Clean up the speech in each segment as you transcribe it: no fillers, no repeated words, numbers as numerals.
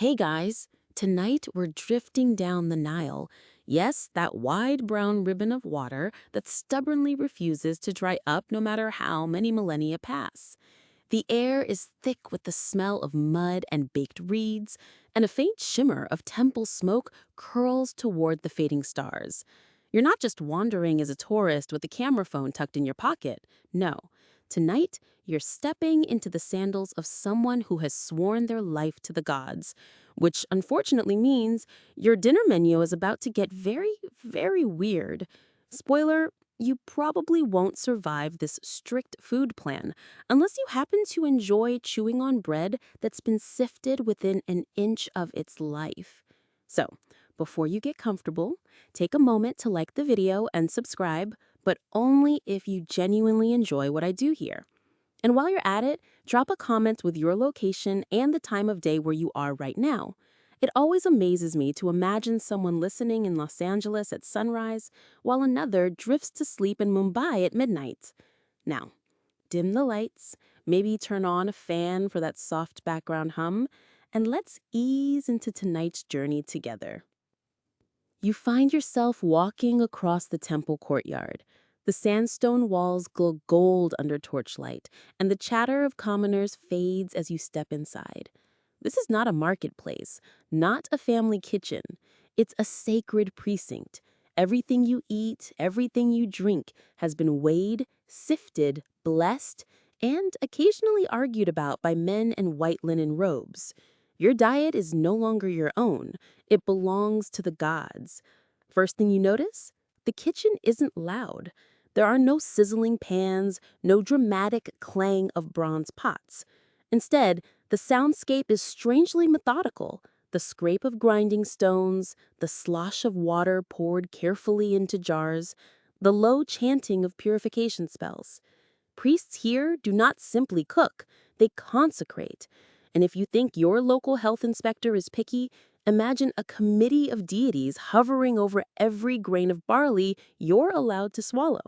Hey guys, tonight we're drifting down the Nile. Yes, that wide brown ribbon of water that stubbornly refuses to dry up no matter how many millennia pass. The air is thick with the smell of mud and baked reeds, and a faint shimmer of temple smoke curls toward the fading stars. You're not just wandering as a tourist with a camera phone tucked in your pocket. No. Tonight, you're stepping into the sandals of someone who has sworn their life to the gods, which unfortunately means your dinner menu is about to get very, very weird. Spoiler, you probably won't survive this strict food plan unless you happen to enjoy chewing on bread that's been sifted within an inch of its life. So, before you get comfortable, take a moment to like the video and subscribe, but only if you genuinely enjoy what I do here. And while you're at it, drop a comment with your location and the time of day where you are right now. It always amazes me to imagine someone listening in Los Angeles at sunrise while another drifts to sleep in Mumbai at midnight. Now, dim the lights, maybe turn on a fan for that soft background hum, and let's ease into tonight's journey together. You find yourself walking across the temple courtyard. The sandstone walls glow gold under torchlight, and the chatter of commoners fades as you step inside. This is not a marketplace, not a family kitchen. It's a sacred precinct. Everything you eat, everything you drink has been weighed, sifted, blessed, and occasionally argued about by men in white linen robes. Your diet is no longer your own. It belongs to the gods. First thing you notice? The kitchen isn't loud. There are no sizzling pans, no dramatic clang of bronze pots. Instead, the soundscape is strangely methodical. The scrape of grinding stones, the slosh of water poured carefully into jars, the low chanting of purification spells. Priests here do not simply cook, they consecrate. And if you think your local health inspector is picky, imagine a committee of deities hovering over every grain of barley you're allowed to swallow.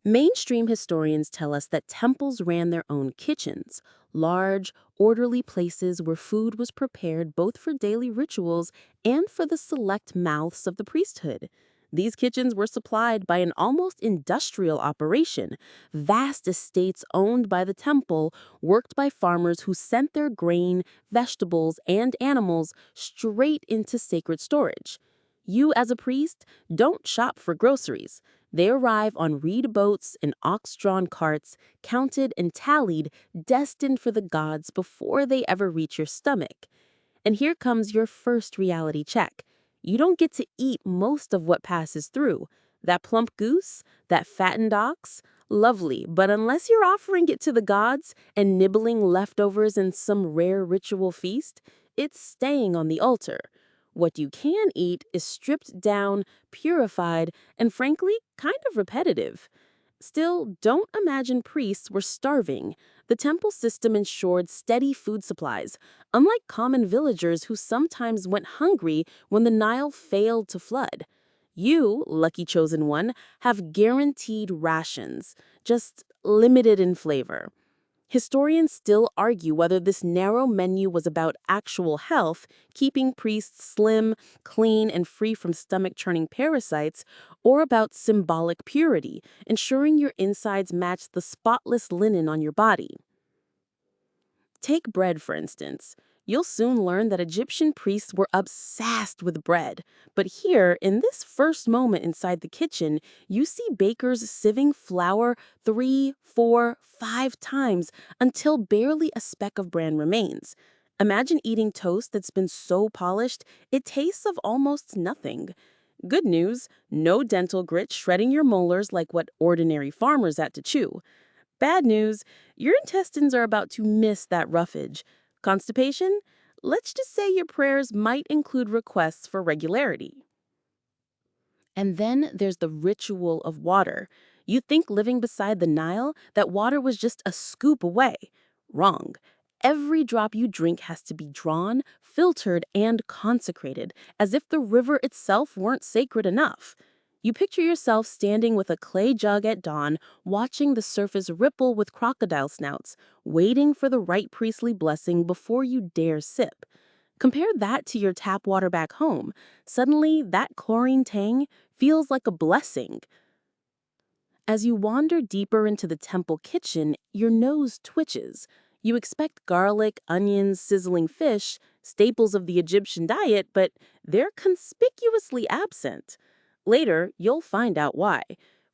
Mainstream historians tell us that temples ran their own kitchens, large, orderly places where food was prepared both for daily rituals and for the select mouths of the priesthood. These kitchens were supplied by an almost industrial operation, vast estates owned by the temple, worked by farmers who sent their grain, vegetables, and animals straight into sacred storage. You, as a priest, don't shop for groceries. They arrive on reed boats and ox-drawn carts, counted and tallied, destined for the gods before they ever reach your stomach. And here comes your first reality check. You don't get to eat most of what passes through. That plump goose, that fattened ox, lovely, but unless you're offering it to the gods and nibbling leftovers in some rare ritual feast, it's staying on the altar. What you can eat is stripped down, purified, and frankly, kind of repetitive. Still, don't imagine priests were starving. The temple system ensured steady food supplies, unlike common villagers who sometimes went hungry when the Nile failed to flood. You, lucky chosen one, have guaranteed rations, just limited in flavor. Historians still argue whether this narrow menu was about actual health, keeping priests slim, clean, and free from stomach-churning parasites, or about symbolic purity, ensuring your insides match the spotless linen on your body. Take bread, for instance. You'll soon learn that Egyptian priests were obsessed with bread. But here, in this first moment inside the kitchen, you see bakers sieving flour 3, 4, 5 times until barely a speck of bran remains. Imagine eating toast that's been so polished, it tastes of almost nothing. Good news, no dental grit shredding your molars like what ordinary farmers had to chew. Bad news, your intestines are about to miss that roughage. Constipation? Let's just say your prayers might include requests for regularity. And then there's the ritual of water. You think living beside the Nile, that water was just a scoop away. Wrong. Every drop you drink has to be drawn, filtered, and consecrated, as if the river itself weren't sacred enough. You picture yourself standing with a clay jug at dawn, watching the surface ripple with crocodile snouts, waiting for the right priestly blessing before you dare sip. Compare that to your tap water back home. Suddenly, that chlorine tang feels like a blessing. As you wander deeper into the temple kitchen, your nose twitches. You expect garlic, onions, sizzling fish, staples of the Egyptian diet, but they're conspicuously absent. Later, you'll find out why.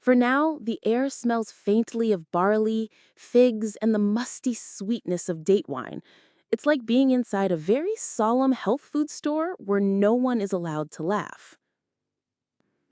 For now, the air smells faintly of barley, figs, and the musty sweetness of date wine. It's like being inside a very solemn health food store where no one is allowed to laugh.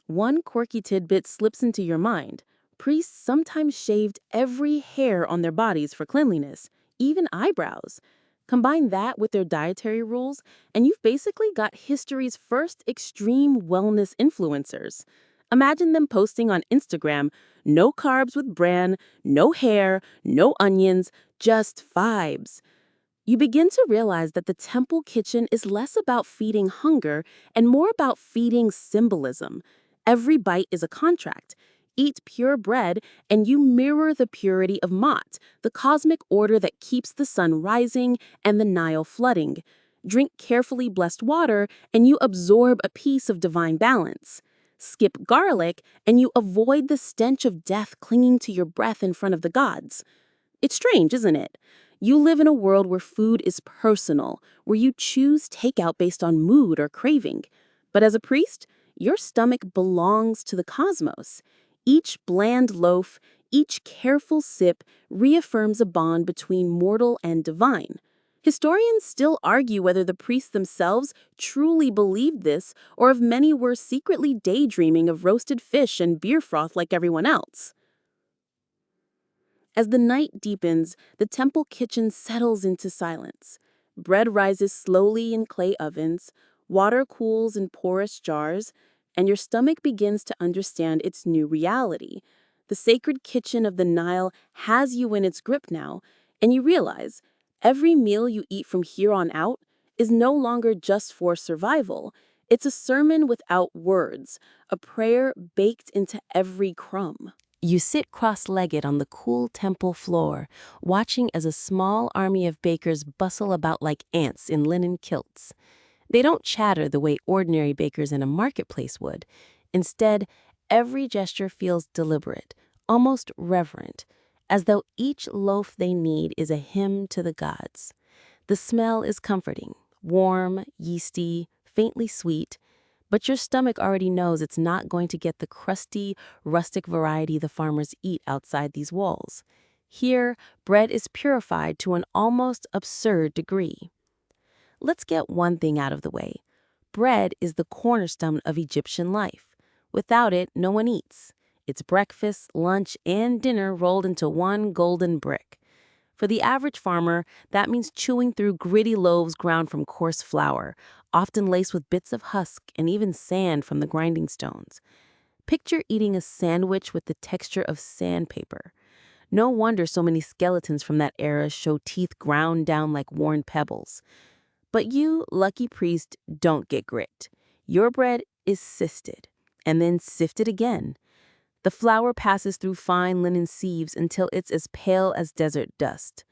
One quirky tidbit slips into your mind. Priests sometimes shaved every hair on their bodies for cleanliness, even eyebrows. Combine that with their dietary rules, and you've basically got history's first extreme wellness influencers. Imagine them posting on Instagram, no carbs with bran, no hair, no onions, just vibes. You begin to realize that the temple kitchen is less about feeding hunger and more about feeding symbolism. Every bite is a contract. Eat pure bread, and you mirror the purity of Ma'at, the cosmic order that keeps the sun rising and the Nile flooding. Drink carefully blessed water, and you absorb a piece of divine balance. Skip garlic, and you avoid the stench of death clinging to your breath in front of the gods. It's strange, isn't it? You live in a world where food is personal, where you choose takeout based on mood or craving. But as a priest, your stomach belongs to the cosmos. Each bland loaf, each careful sip reaffirms a bond between mortal and divine. Historians still argue whether the priests themselves truly believed this or if many were secretly daydreaming of roasted fish and beer froth like everyone else. As the night deepens, the temple kitchen settles into silence. Bread rises slowly in clay ovens, water cools in porous jars, and your stomach begins to understand its new reality. The sacred kitchen of the Nile has you in its grip now, and you realize every meal you eat from here on out is no longer just for survival. It's a sermon without words, a prayer baked into every crumb. You sit cross-legged on the cool temple floor, watching as a small army of bakers bustle about like ants in linen kilts. They don't chatter the way ordinary bakers in a marketplace would. Instead, every gesture feels deliberate, almost reverent, as though each loaf they knead is a hymn to the gods. The smell is comforting, warm, yeasty, faintly sweet, but your stomach already knows it's not going to get the crusty, rustic variety the farmers eat outside these walls. Here, bread is purified to an almost absurd degree. Let's get one thing out of the way. Bread is the cornerstone of Egyptian life. Without it, no one eats. It's breakfast, lunch, and dinner rolled into one golden brick. For the average farmer, that means chewing through gritty loaves ground from coarse flour, often laced with bits of husk and even sand from the grinding stones. Picture eating a sandwich with the texture of sandpaper. No wonder so many skeletons from that era show teeth ground down like worn pebbles. But you, lucky priest, don't get grit. Your bread is sifted, and then sifted again. The flour passes through fine linen sieves until it's as pale as desert dust.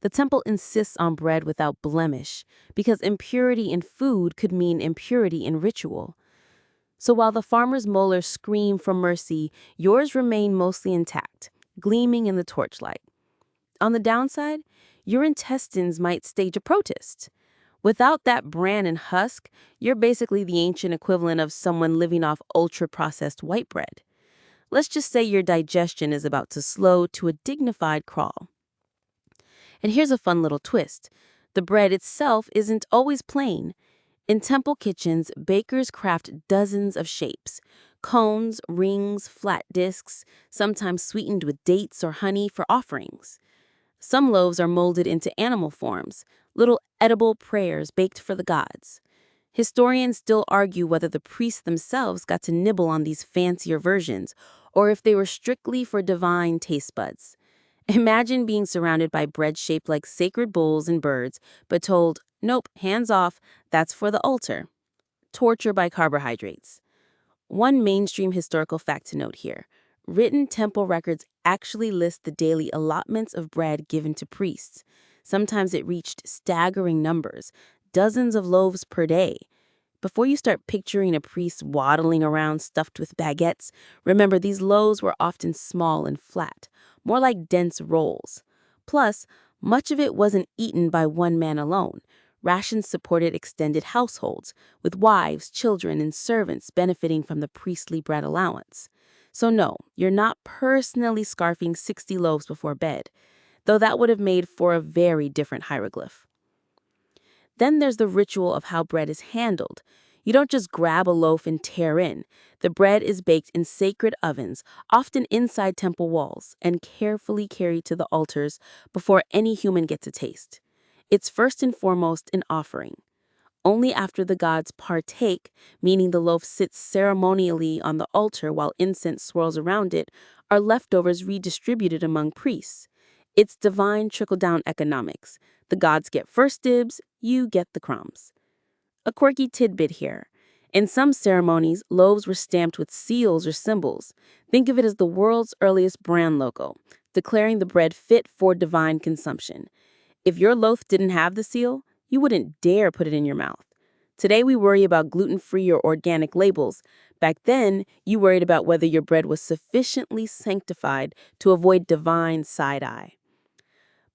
The temple insists on bread without blemish, because impurity in food could mean impurity in ritual. So while the farmer's molars scream for mercy, yours remain mostly intact, gleaming in the torchlight. On the downside, your intestines might stage a protest. Without that bran and husk, you're basically the ancient equivalent of someone living off ultra-processed white bread. Let's just say your digestion is about to slow to a dignified crawl. And here's a fun little twist. The bread itself isn't always plain. In temple kitchens, bakers craft dozens of shapes. Cones, rings, flat discs, sometimes sweetened with dates or honey for offerings. Some loaves are molded into animal forms, little edible prayers baked for the gods. Historians still argue whether the priests themselves got to nibble on these fancier versions, or if they were strictly for divine taste buds. Imagine being surrounded by bread shaped like sacred bulls and birds, but told, nope, hands off, that's for the altar. Torture by carbohydrates. One mainstream historical fact to note here: written temple records actually list the daily allotments of bread given to priests. Sometimes it reached staggering numbers, dozens of loaves per day. Before you start picturing a priest waddling around stuffed with baguettes, remember these loaves were often small and flat, more like dense rolls. Plus, much of it wasn't eaten by one man alone. Rations supported extended households, with wives, children, and servants benefiting from the priestly bread allowance. So no, you're not personally scarfing 60 loaves before bed, though that would have made for a very different hieroglyph. Then there's the ritual of how bread is handled. You don't just grab a loaf and tear in. The bread is baked in sacred ovens, often inside temple walls, and carefully carried to the altars before any human gets a taste. It's first and foremost an offering. Only after the gods partake, meaning the loaf sits ceremonially on the altar while incense swirls around it, are leftovers redistributed among priests. It's divine trickle-down economics. The gods get first dibs, you get the crumbs. A quirky tidbit here. In some ceremonies, loaves were stamped with seals or symbols. Think of it as the world's earliest brand logo, declaring the bread fit for divine consumption. If your loaf didn't have the seal, you wouldn't dare put it in your mouth. Today we worry about gluten-free or organic labels. Back then, you worried about whether your bread was sufficiently sanctified to avoid divine side-eye.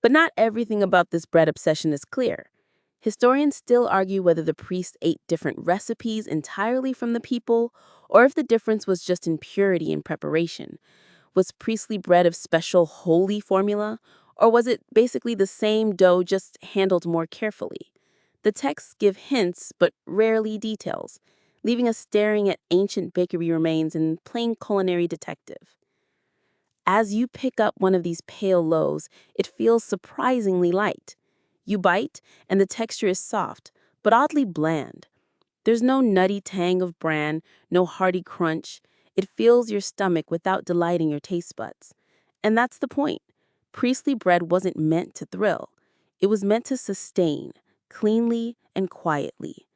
But not everything about this bread obsession is clear. Historians still argue whether the priests ate different recipes entirely from the people, or if the difference was just in purity and preparation. Was priestly bread of special holy formula, or was it basically the same dough just handled more carefully? The texts give hints, but rarely details, leaving us staring at ancient bakery remains and playing culinary detective. As you pick up one of these pale loaves, it feels surprisingly light. You bite, and the texture is soft, but oddly bland. There's no nutty tang of bran, no hearty crunch. It fills your stomach without delighting your taste buds. And that's the point. Priestly bread wasn't meant to thrill. It was meant to sustain, cleanly and quietly.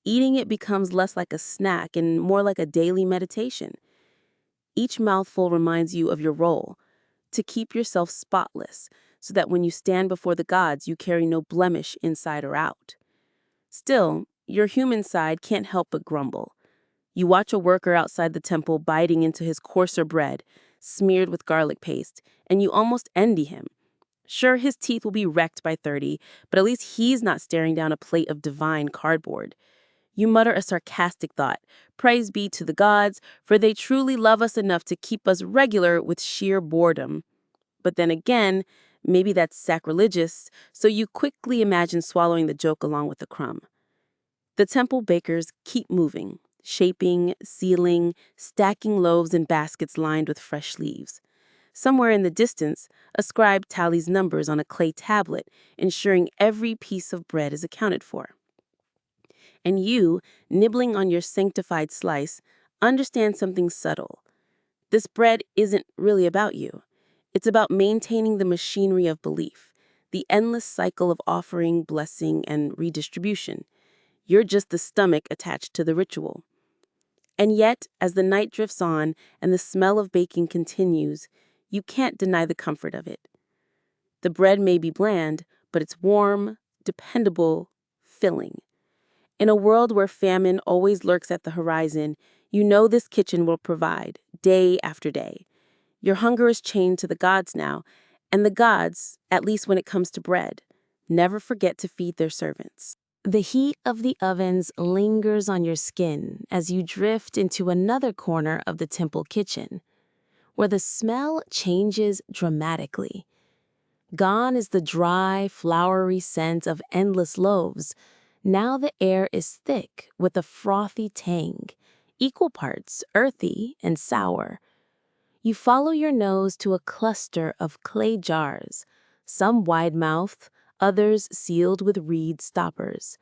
Eating it becomes less like a snack and more like a daily meditation. Each mouthful reminds you of your role, to keep yourself spotless, so that when you stand before the gods, you carry no blemish inside or out. Still, your human side can't help but grumble. You watch a worker outside the temple biting into his coarser bread, smeared with garlic paste, and you almost envy him. Sure, his teeth will be wrecked by 30, but at least he's not staring down a plate of divine cardboard. You mutter a sarcastic thought: "Praise be to the gods, for they truly love us enough to keep us regular with sheer boredom." But then again, maybe that's sacrilegious, so you quickly imagine swallowing the joke along with the crumb. The temple bakers keep moving, shaping, sealing, stacking loaves in baskets lined with fresh leaves. Somewhere in the distance, a scribe tallies numbers on a clay tablet, ensuring every piece of bread is accounted for. And you, nibbling on your sanctified slice, understand something subtle. This bread isn't really about you. It's about maintaining the machinery of belief, the endless cycle of offering, blessing, and redistribution. You're just the stomach attached to the ritual. And yet, as the night drifts on and the smell of baking continues, you can't deny the comfort of it. The bread may be bland, but it's warm, dependable, filling. In a world where famine always lurks at the horizon, you know this kitchen will provide, day after day. Your hunger is chained to the gods now, and the gods, at least when it comes to bread, never forget to feed their servants. The heat of the ovens lingers on your skin as you drift into another corner of the temple kitchen, where the smell changes dramatically. Gone is the dry, flowery scent of endless loaves. Now the air is thick with a frothy tang, equal parts earthy and sour. You follow your nose to a cluster of clay jars, some wide-mouthed, others sealed with reed stoppers.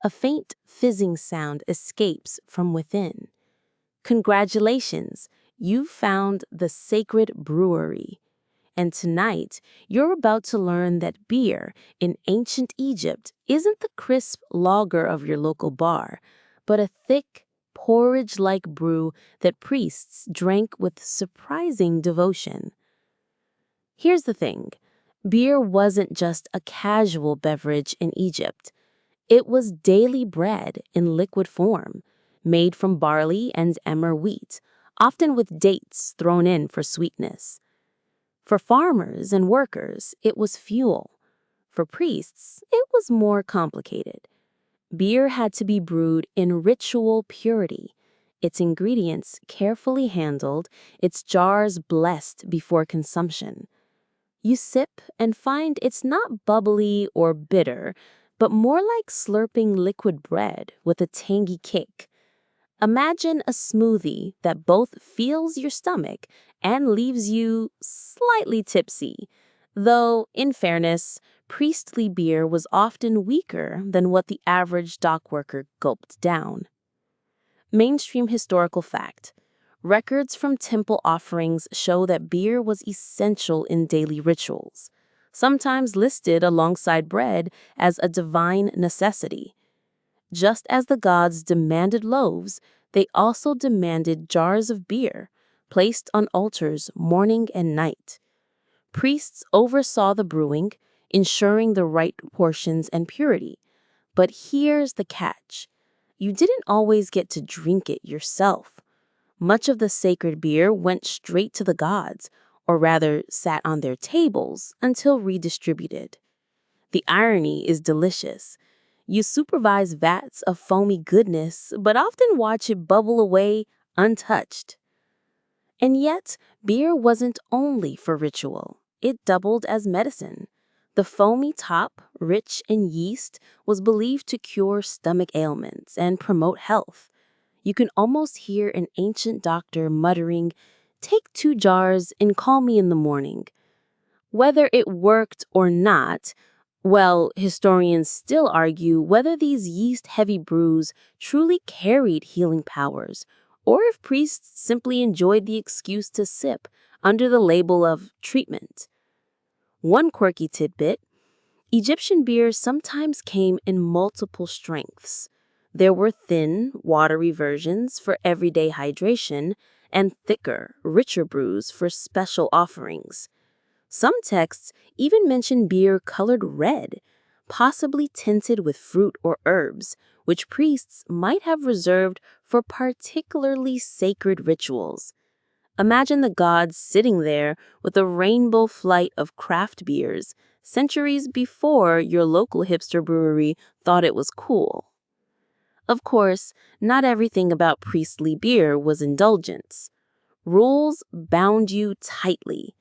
A faint fizzing sound escapes from within. Congratulations, you've found the sacred brewery. And tonight, you're about to learn that beer in ancient Egypt isn't the crisp lager of your local bar, but a thick, porridge-like brew that priests drank with surprising devotion. Here's the thing. Beer wasn't just a casual beverage in Egypt. It was daily bread in liquid form, made from barley and emmer wheat, often with dates thrown in for sweetness. For farmers and workers, it was fuel. For priests, it was more complicated. Beer had to be brewed in ritual purity, its ingredients carefully handled, its jars blessed before consumption. You sip and find it's not bubbly or bitter, but more like slurping liquid bread with a tangy kick. Imagine a smoothie that both fills your stomach and leaves you slightly tipsy. Though, in fairness, priestly beer was often weaker than what the average dock worker gulped down. Mainstream historical fact. Records from temple offerings show that beer was essential in daily rituals, sometimes listed alongside bread as a divine necessity. Just as the gods demanded loaves, they also demanded jars of beer, placed on altars morning and night. Priests oversaw the brewing, ensuring the right portions and purity. But here's the catch. You didn't always get to drink it yourself. Much of the sacred beer went straight to the gods, or rather sat on their tables until redistributed. The irony is delicious. You supervise vats of foamy goodness, but often watch it bubble away untouched. And yet, beer wasn't only for ritual. It doubled as medicine. The foamy top, rich in yeast, was believed to cure stomach ailments and promote health. You can almost hear an ancient doctor muttering, "Take 2 jars and call me in the morning." Whether it worked or not, well, historians still argue whether these yeast-heavy brews truly carried healing powers, or if priests simply enjoyed the excuse to sip under the label of treatment. One quirky tidbit: Egyptian beer sometimes came in multiple strengths. There were thin, watery versions for everyday hydration and thicker, richer brews for special offerings. Some texts even mention beer colored red, possibly tinted with fruit or herbs, which priests might have reserved for particularly sacred rituals. Imagine the gods sitting there with a rainbow flight of craft beers, centuries before your local hipster brewery thought it was cool. Of course, not everything about priestly beer was indulgence. Rules bound you tightly.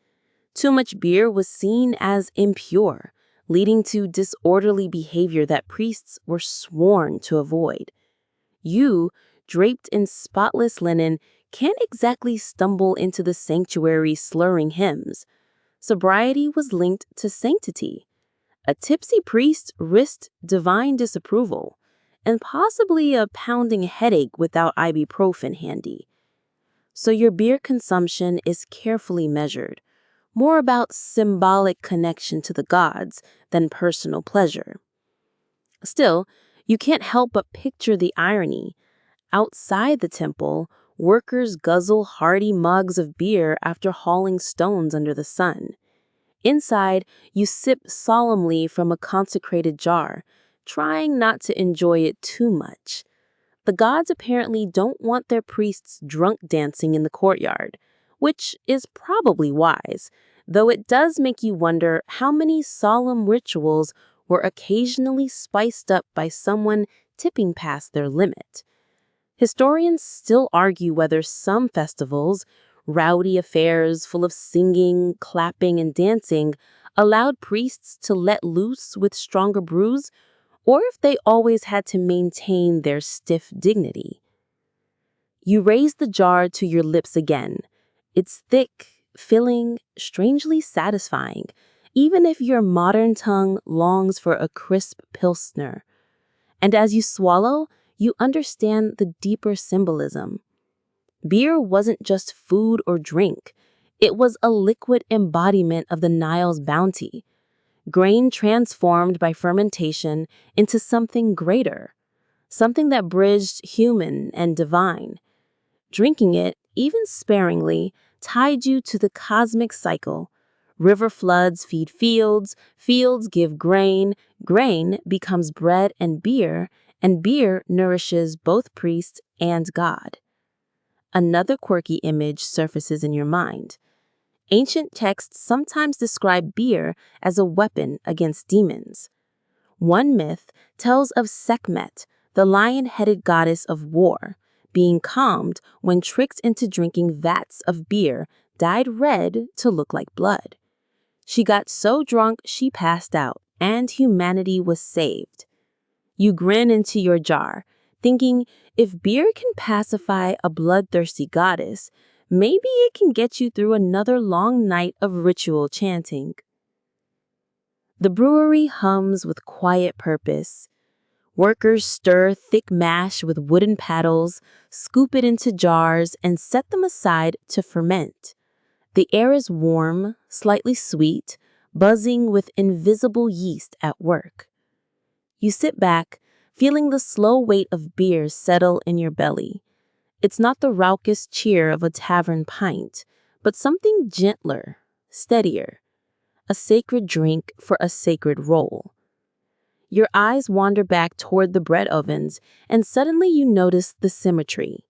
Too much beer was seen as impure, leading to disorderly behavior that priests were sworn to avoid. You, draped in spotless linen, can't exactly stumble into the sanctuary slurring hymns. Sobriety was linked to sanctity. A tipsy priest risked divine disapproval, and possibly a pounding headache without ibuprofen handy. So your beer consumption is carefully measured, more about symbolic connection to the gods than personal pleasure. Still, you can't help but picture the irony. Outside the temple, workers guzzle hearty mugs of beer after hauling stones under the sun. Inside, you sip solemnly from a consecrated jar, trying not to enjoy it too much. The gods apparently don't want their priests drunk dancing in the courtyard, which is probably wise, though it does make you wonder how many solemn rituals were occasionally spiced up by someone tipping past their limit. Historians still argue whether some festivals, rowdy affairs full of singing, clapping, and dancing, allowed priests to let loose with stronger brews, or if they always had to maintain their stiff dignity. You raise the jar to your lips again. It's thick, filling, strangely satisfying, even if your modern tongue longs for a crisp pilsner. And as you swallow, you understand the deeper symbolism. Beer wasn't just food or drink. It was a liquid embodiment of the Nile's bounty, grain transformed by fermentation into something greater. something that bridged human and divine. Drinking it, even sparingly, tied you to the cosmic cycle. River floods feed fields, fields give grain, grain becomes bread and beer nourishes both priest and God. Another quirky image surfaces in your mind. Ancient texts sometimes describe beer as a weapon against demons. One myth tells of Sekhmet, the lion-headed goddess of war, being calmed when tricked into drinking vats of beer dyed red to look like blood. She got so drunk she passed out, and humanity was saved. You grin into your jar, thinking if beer can pacify a bloodthirsty goddess, maybe it can get you through another long night of ritual chanting. The brewery hums with quiet purpose. Workers stir thick mash with wooden paddles, scoop it into jars, and set them aside to ferment. The air is warm, slightly sweet, buzzing with invisible yeast at work. You sit back, feeling the slow weight of beer settle in your belly. It's not the raucous cheer of a tavern pint, but something gentler, steadier. A sacred drink for a sacred role. Your eyes wander back toward the bread ovens, and suddenly you notice the symmetry.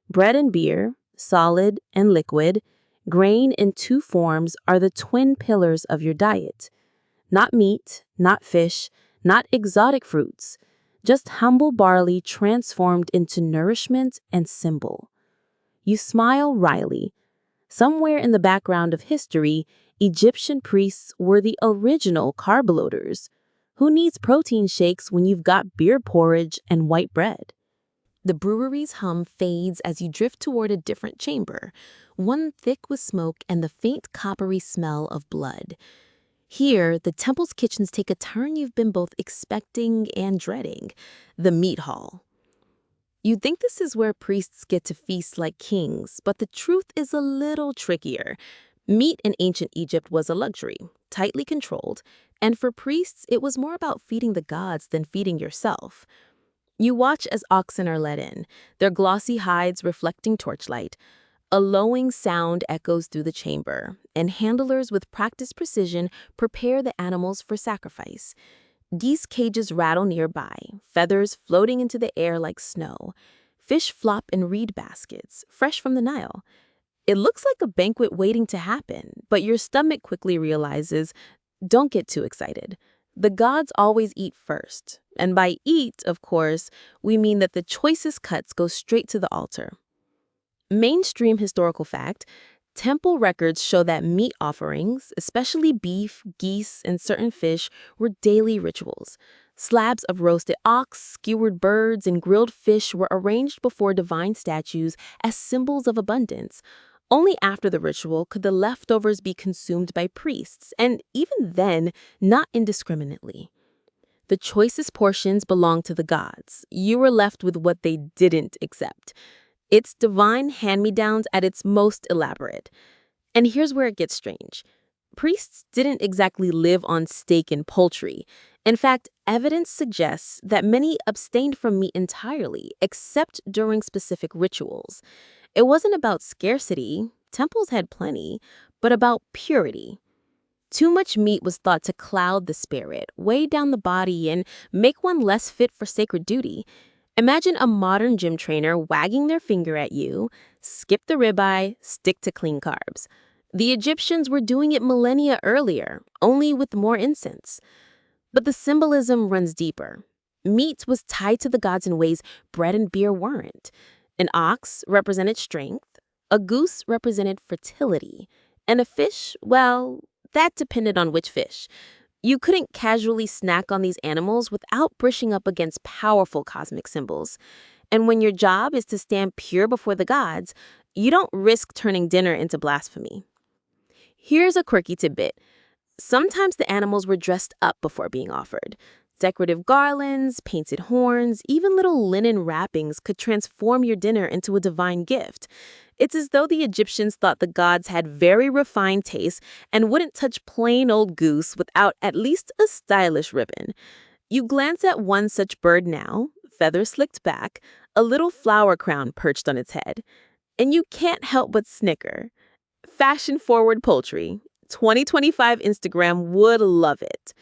Bread and beer, solid and liquid, grain in two forms are the twin pillars of your diet. Not meat, not fish, not exotic fruits, just humble barley transformed into nourishment and symbol. You smile wryly. Somewhere in the background of history, Egyptian priests were the original carb loaders. Who needs protein shakes when you've got beer porridge and white bread? The brewery's hum fades as you drift toward a different chamber, one thick with smoke and the faint coppery smell of blood. Here, the temple's kitchens take a turn you've been both expecting and dreading, the meat hall. You'd think this is where priests get to feast like kings, but the truth is a little trickier. Meat in ancient Egypt was a luxury, tightly controlled, and for priests, it was more about feeding the gods than feeding yourself. You watch as oxen are led in, their glossy hides reflecting torchlight. A lowing sound echoes through the chamber, and handlers with practiced precision prepare the animals for sacrifice. Geese cages rattle nearby, feathers floating into the air like snow. Fish flop in reed baskets, fresh from the Nile. It looks like a banquet waiting to happen, but your stomach quickly realizes, don't get too excited. The gods always eat first, and by eat, of course, we mean that the choicest cuts go straight to the altar. Mainstream historical fact, temple records show that meat offerings, especially beef, geese, and certain fish, were daily rituals. Slabs of roasted ox, skewered birds, and grilled fish were arranged before divine statues as symbols of abundance. Only after the ritual could the leftovers be consumed by priests, and even then, not indiscriminately. The choicest portions belonged to the gods. You were left with what they didn't accept. It's divine hand-me-downs at its most elaborate. And here's where it gets strange. Priests didn't exactly live on steak and poultry. In fact, evidence suggests that many abstained from meat entirely, except during specific rituals. It wasn't about scarcity, temples had plenty, but about purity. Too much meat was thought to cloud the spirit, weigh down the body, and make one less fit for sacred duty. Imagine a modern gym trainer wagging their finger at you, skip the ribeye, stick to clean carbs. The Egyptians were doing it millennia earlier, only with more incense. But the symbolism runs deeper. Meat was tied to the gods in ways bread and beer weren't. An ox represented strength, a goose represented fertility, and a fish, well, that depended on which fish. You couldn't casually snack on these animals without brushing up against powerful cosmic symbols. And when your job is to stand pure before the gods, you don't risk turning dinner into blasphemy. Here's a quirky tidbit. Sometimes the animals were dressed up before being offered. Decorative garlands, painted horns, even little linen wrappings could transform your dinner into a divine gift. It's as though the Egyptians thought the gods had very refined taste and wouldn't touch plain old goose without at least a stylish ribbon. You glance at one such bird now, feather slicked back, a little flower crown perched on its head. And you can't help but snicker. Fashion-forward poultry. 2025 Instagram would love it.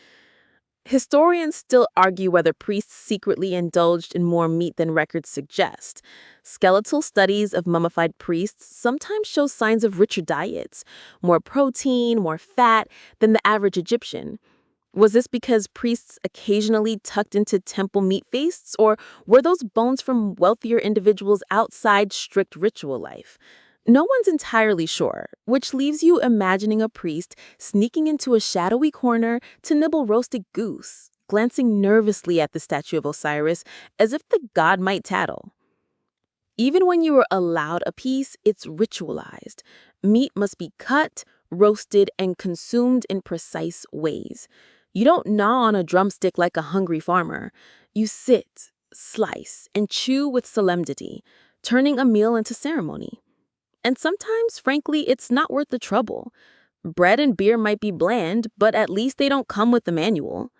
Historians still argue whether priests secretly indulged in more meat than records suggest. Skeletal studies of mummified priests sometimes show signs of richer diets, more protein, more fat than the average Egyptian. Was this because priests occasionally tucked into temple meat feasts, or were those bones from wealthier individuals outside strict ritual life? No one's entirely sure, which leaves you imagining a priest sneaking into a shadowy corner to nibble roasted goose, glancing nervously at the statue of Osiris as if the god might tattle. Even when you are allowed a piece, it's ritualized. Meat must be cut, roasted, and consumed in precise ways. You don't gnaw on a drumstick like a hungry farmer. You sit, slice, and chew with solemnity, turning a meal into ceremony. And sometimes, frankly, it's not worth the trouble. Bread and beer might be bland, but at least they don't come with the manual.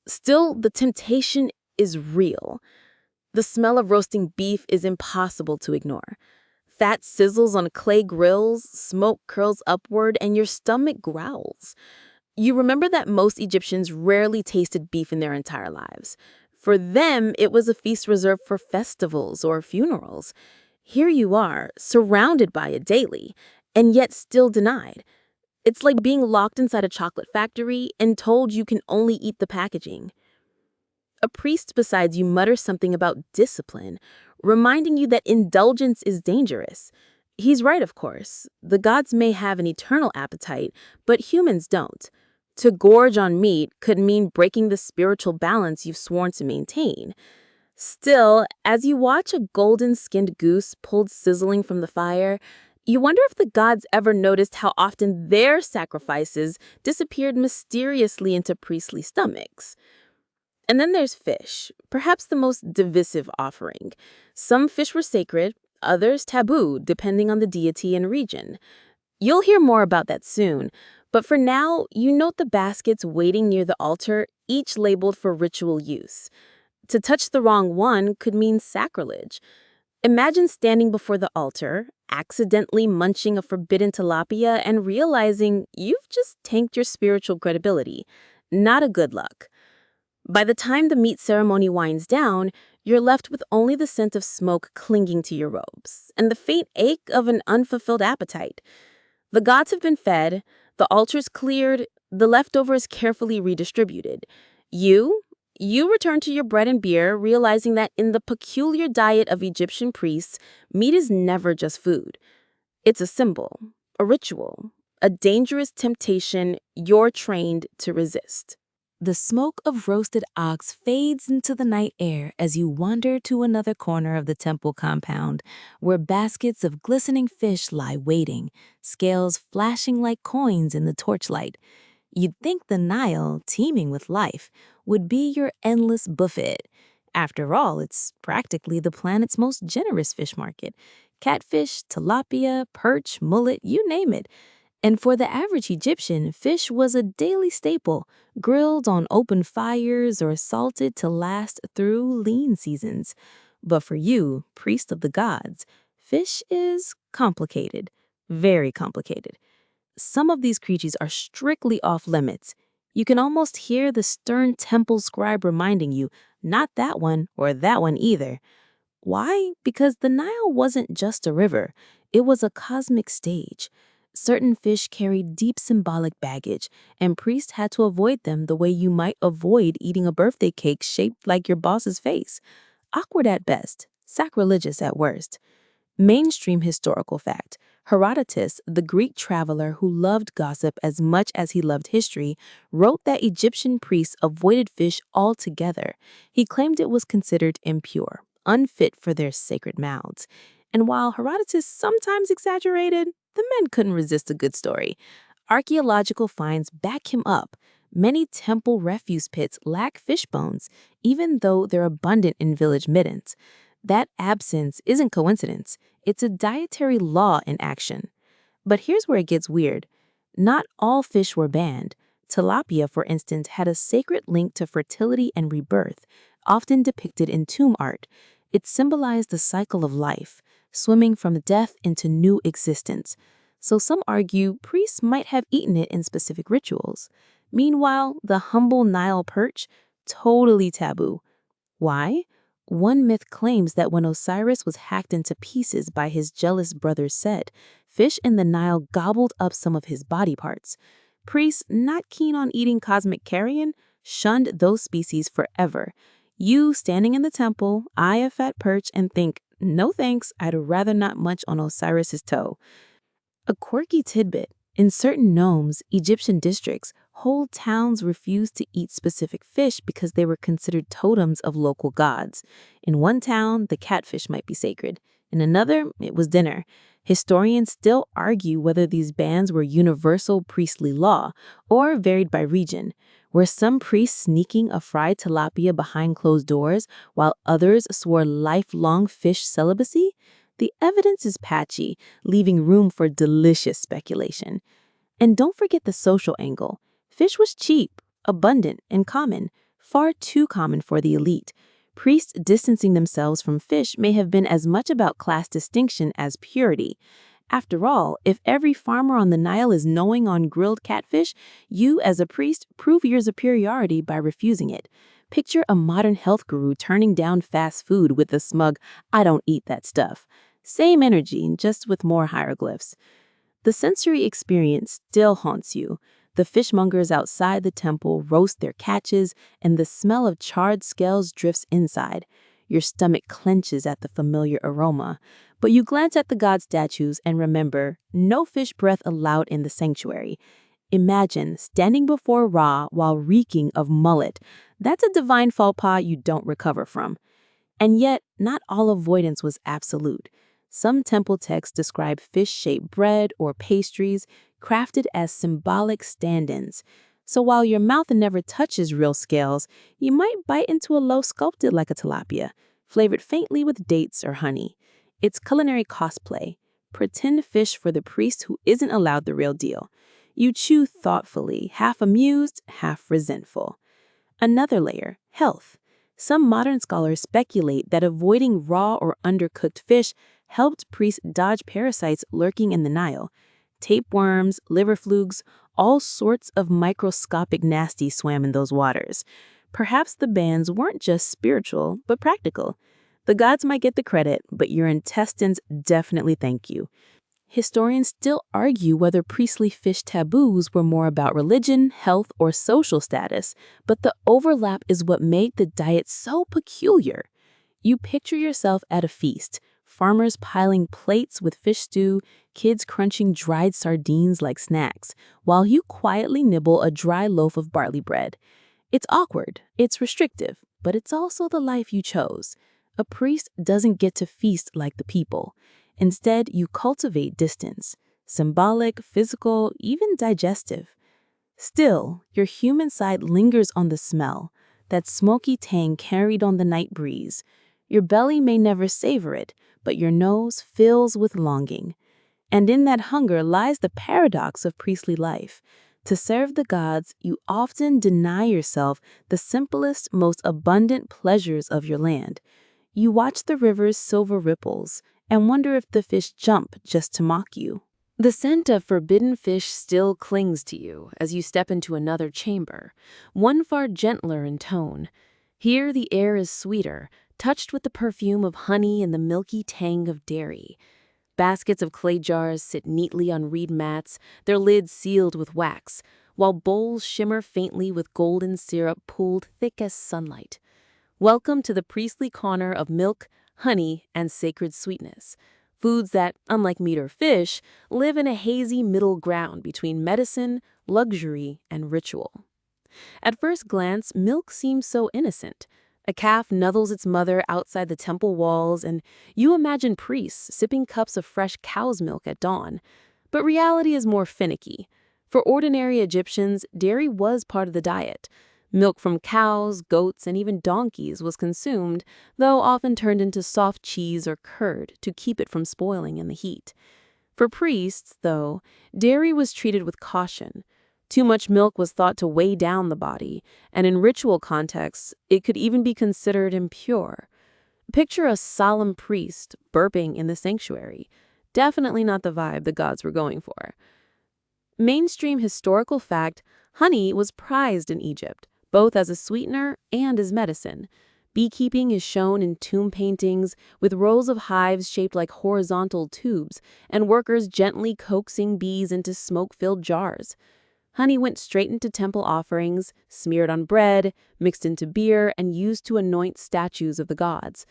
Still, the temptation is real. The smell of roasting beef is impossible to ignore. Fat sizzles on clay grills, smoke curls upward, and your stomach growls. You remember that most Egyptians rarely tasted beef in their entire lives. For them, it was a feast reserved for festivals or funerals. Here you are, surrounded by it daily, and yet still denied. It's like being locked inside a chocolate factory and told you can only eat the packaging. A priest beside you mutters something about discipline, reminding you that indulgence is dangerous. He's right, of course. The gods may have an eternal appetite, but humans don't. To gorge on meat could mean breaking the spiritual balance you've sworn to maintain. Still, as you watch a golden-skinned goose pulled sizzling from the fire, you wonder if the gods ever noticed how often their sacrifices disappeared mysteriously into priestly stomachs. And then there's fish, perhaps the most divisive offering. Some fish were sacred, others taboo, depending on the deity and region. You'll hear more about that soon, but for now, you note the baskets waiting near the altar, each labeled for ritual use. To touch the wrong one could mean sacrilege. Imagine standing before the altar, accidentally munching a forbidden tilapia and realizing you've just tanked your spiritual credibility. Not a good look. By the time the meat ceremony winds down, you're left with only the scent of smoke clinging to your robes and the faint ache of an unfulfilled appetite. The gods have been fed, the altar's cleared, the leftovers carefully redistributed. You return to your bread and beer, realizing that in the peculiar diet of Egyptian priests, meat is never just food. It's a symbol, a ritual, a dangerous temptation you're trained to resist. The smoke of roasted ox fades into the night air as you wander to another corner of the temple compound, where baskets of glistening fish lie waiting, scales flashing like coins in the torchlight. You'd think the Nile, teeming with life, would be your endless buffet. After all, it's practically the planet's most generous fish market. Catfish, tilapia, perch, mullet, you name it. And for the average Egyptian, fish was a daily staple, grilled on open fires or salted to last through lean seasons. But for you, priest of the gods, fish is complicated, very complicated. Some of these creatures are strictly off limits. You can almost hear the stern temple scribe reminding you, not that one or that one either. Why? Because the Nile wasn't just a river, it was a cosmic stage. Certain fish carried deep symbolic baggage, and priests had to avoid them the way you might avoid eating a birthday cake shaped like your boss's face. Awkward at best, sacrilegious at worst. Mainstream historical fact: Herodotus, the Greek traveler who loved gossip as much as he loved history, wrote that Egyptian priests avoided fish altogether. He claimed it was considered impure, unfit for their sacred mouths. And while Herodotus sometimes exaggerated, the men couldn't resist a good story. Archaeological finds back him up. Many temple refuse pits lack fish bones, even though they're abundant in village middens. That absence isn't coincidence. It's a dietary law in action. But here's where it gets weird. Not all fish were banned. Tilapia, for instance, had a sacred link to fertility and rebirth. often depicted in tomb art. It symbolized the cycle of life, swimming from death into new existence. So some argue priests might have eaten it in specific rituals. Meanwhile, the humble Nile perch, totally taboo. Why? One myth claims that when Osiris was hacked into pieces by his jealous brother Set, fish in the Nile gobbled up some of his body parts. Priests not keen on eating cosmic carrion shunned those species forever. You, standing in the temple, eye a fat perch and think, no thanks, I'd rather not munch on Osiris's toe. A quirky tidbit. In certain nomes, Egyptian districts, whole towns refused to eat specific fish because they were considered totems of local gods. In one town, the catfish might be sacred. In another, it was dinner. Historians still argue whether these bans were universal priestly law or varied by region. Were some priests sneaking a fried tilapia behind closed doors while others swore lifelong fish celibacy? The evidence is patchy, leaving room for delicious speculation. And don't forget the social angle. Fish was cheap, abundant, and common, far too common for the elite. Priests distancing themselves from fish may have been as much about class distinction as purity. After all, if every farmer on the Nile is gnawing on grilled catfish, you, as a priest, prove your superiority by refusing it. Picture a modern health guru turning down fast food with a smug, "I don't eat that stuff." Same energy, just with more hieroglyphs. The sensory experience still haunts you. The fishmongers outside the temple roast their catches, and the smell of charred scales drifts inside. Your stomach clenches at the familiar aroma. But you glance at the god statues and remember, no fish breath allowed in the sanctuary. Imagine standing before Ra while reeking of mullet. That's a divine faux pas you don't recover from. And yet, not all avoidance was absolute. Some temple texts describe fish-shaped bread or pastries crafted as symbolic stand-ins. So while your mouth never touches real scales, you might bite into a loaf sculpted like a tilapia, flavored faintly with dates or honey. It's culinary cosplay. Pretend fish for the priest who isn't allowed the real deal. You chew thoughtfully, half amused, half resentful. Another layer, health. Some modern scholars speculate that avoiding raw or undercooked fish helped priests dodge parasites lurking in the Nile. Tapeworms, liver flugs, all sorts of microscopic nasty swam in those waters. Perhaps the bans weren't just spiritual, but practical. The gods might get the credit, but your intestines definitely thank you. Historians still argue whether priestly fish taboos were more about religion, health, or social status, but the overlap is what made the diet so peculiar. You picture yourself at a feast, farmers piling plates with fish stew, kids crunching dried sardines like snacks, while you quietly nibble a dry loaf of barley bread. It's awkward, it's restrictive, but it's also the life you chose. A priest doesn't get to feast like the people. Instead, you cultivate distance, symbolic, physical, even digestive. Still, your human side lingers on the smell, that smoky tang carried on the night breeze. Your belly may never savor it, but your nose fills with longing. And in that hunger lies the paradox of priestly life. To serve the gods, you often deny yourself the simplest, most abundant pleasures of your land. You watch the river's silver ripples and wonder if the fish jump just to mock you. The scent of forbidden fish still clings to you as you step into another chamber, one far gentler in tone. Here the air is sweeter, touched with the perfume of honey and the milky tang of dairy. Baskets of clay jars sit neatly on reed mats, their lids sealed with wax, while bowls shimmer faintly with golden syrup pooled thick as sunlight. Welcome to the priestly corner of milk, honey, and sacred sweetness. Foods that, unlike meat or fish, live in a hazy middle ground between medicine, luxury, and ritual. At first glance, milk seems so innocent. A calf nuzzles its mother outside the temple walls, and you imagine priests sipping cups of fresh cow's milk at dawn. But reality is more finicky. For ordinary Egyptians, dairy was part of the diet. Milk from cows, goats, and even donkeys was consumed, though often turned into soft cheese or curd to keep it from spoiling in the heat. For priests, though, dairy was treated with caution. Too much milk was thought to weigh down the body, and in ritual contexts, it could even be considered impure. Picture a solemn priest burping in the sanctuary. Definitely not the vibe the gods were going for. Mainstream historical fact, honey was prized in Egypt, both as a sweetener and as medicine. Beekeeping is shown in tomb paintings, with rows of hives shaped like horizontal tubes, and workers gently coaxing bees into smoke-filled jars. Honey went straight into temple offerings, smeared on bread, mixed into beer, and used to anoint statues of the gods.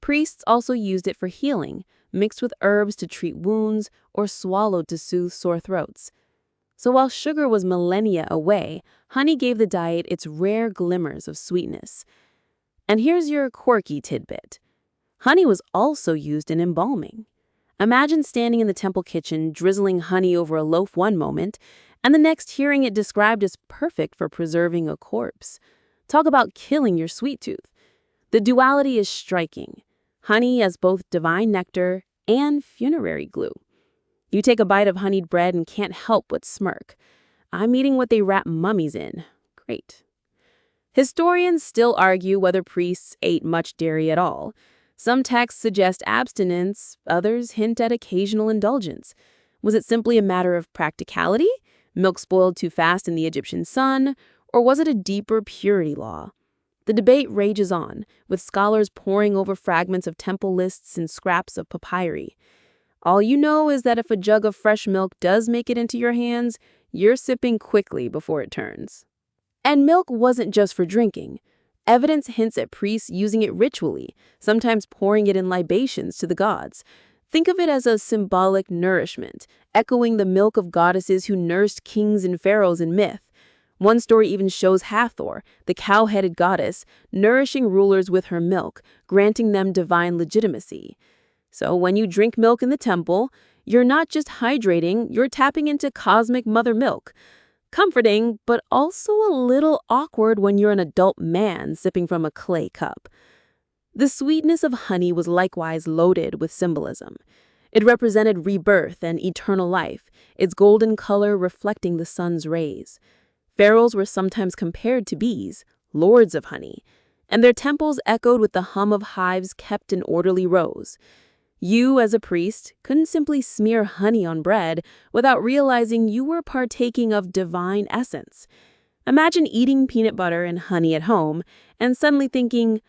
Priests also used it for healing, mixed with herbs to treat wounds or swallowed to soothe sore throats. So while sugar was millennia away, honey gave the diet its rare glimmers of sweetness. And here's your quirky tidbit. Honey was also used in embalming. Imagine standing in the temple kitchen drizzling honey over a loaf one moment, and the next hearing it described as perfect for preserving a corpse. Talk about killing your sweet tooth. The duality is striking. Honey as both divine nectar and funerary glue. You take a bite of honeyed bread and can't help but smirk. I'm eating what they wrap mummies in. Great. Historians still argue whether priests ate much dairy at all. Some texts suggest abstinence, others hint at occasional indulgence. Was it simply a matter of practicality? Milk spoiled too fast in the Egyptian sun? Or was it a deeper purity law? The debate rages on, with scholars poring over fragments of temple lists and scraps of papyri. All you know is that if a jug of fresh milk does make it into your hands, you're sipping quickly before it turns. And milk wasn't just for drinking. Evidence hints at priests using it ritually, sometimes pouring it in libations to the gods. Think of it as a symbolic nourishment, echoing the milk of goddesses who nursed kings and pharaohs in myth. One story even shows Hathor, the cow-headed goddess, nourishing rulers with her milk, granting them divine legitimacy. So when you drink milk in the temple, you're not just hydrating, you're tapping into cosmic mother milk. Comforting, but also a little awkward when you're an adult man sipping from a clay cup. The sweetness of honey was likewise loaded with symbolism. It represented rebirth and eternal life, its golden color reflecting the sun's rays. Pharaohs were sometimes compared to bees, lords of honey, and their temples echoed with the hum of hives kept in orderly rows. You, as a priest, couldn't simply smear honey on bread without realizing you were partaking of divine essence. Imagine eating peanut butter and honey at home and suddenly thinking,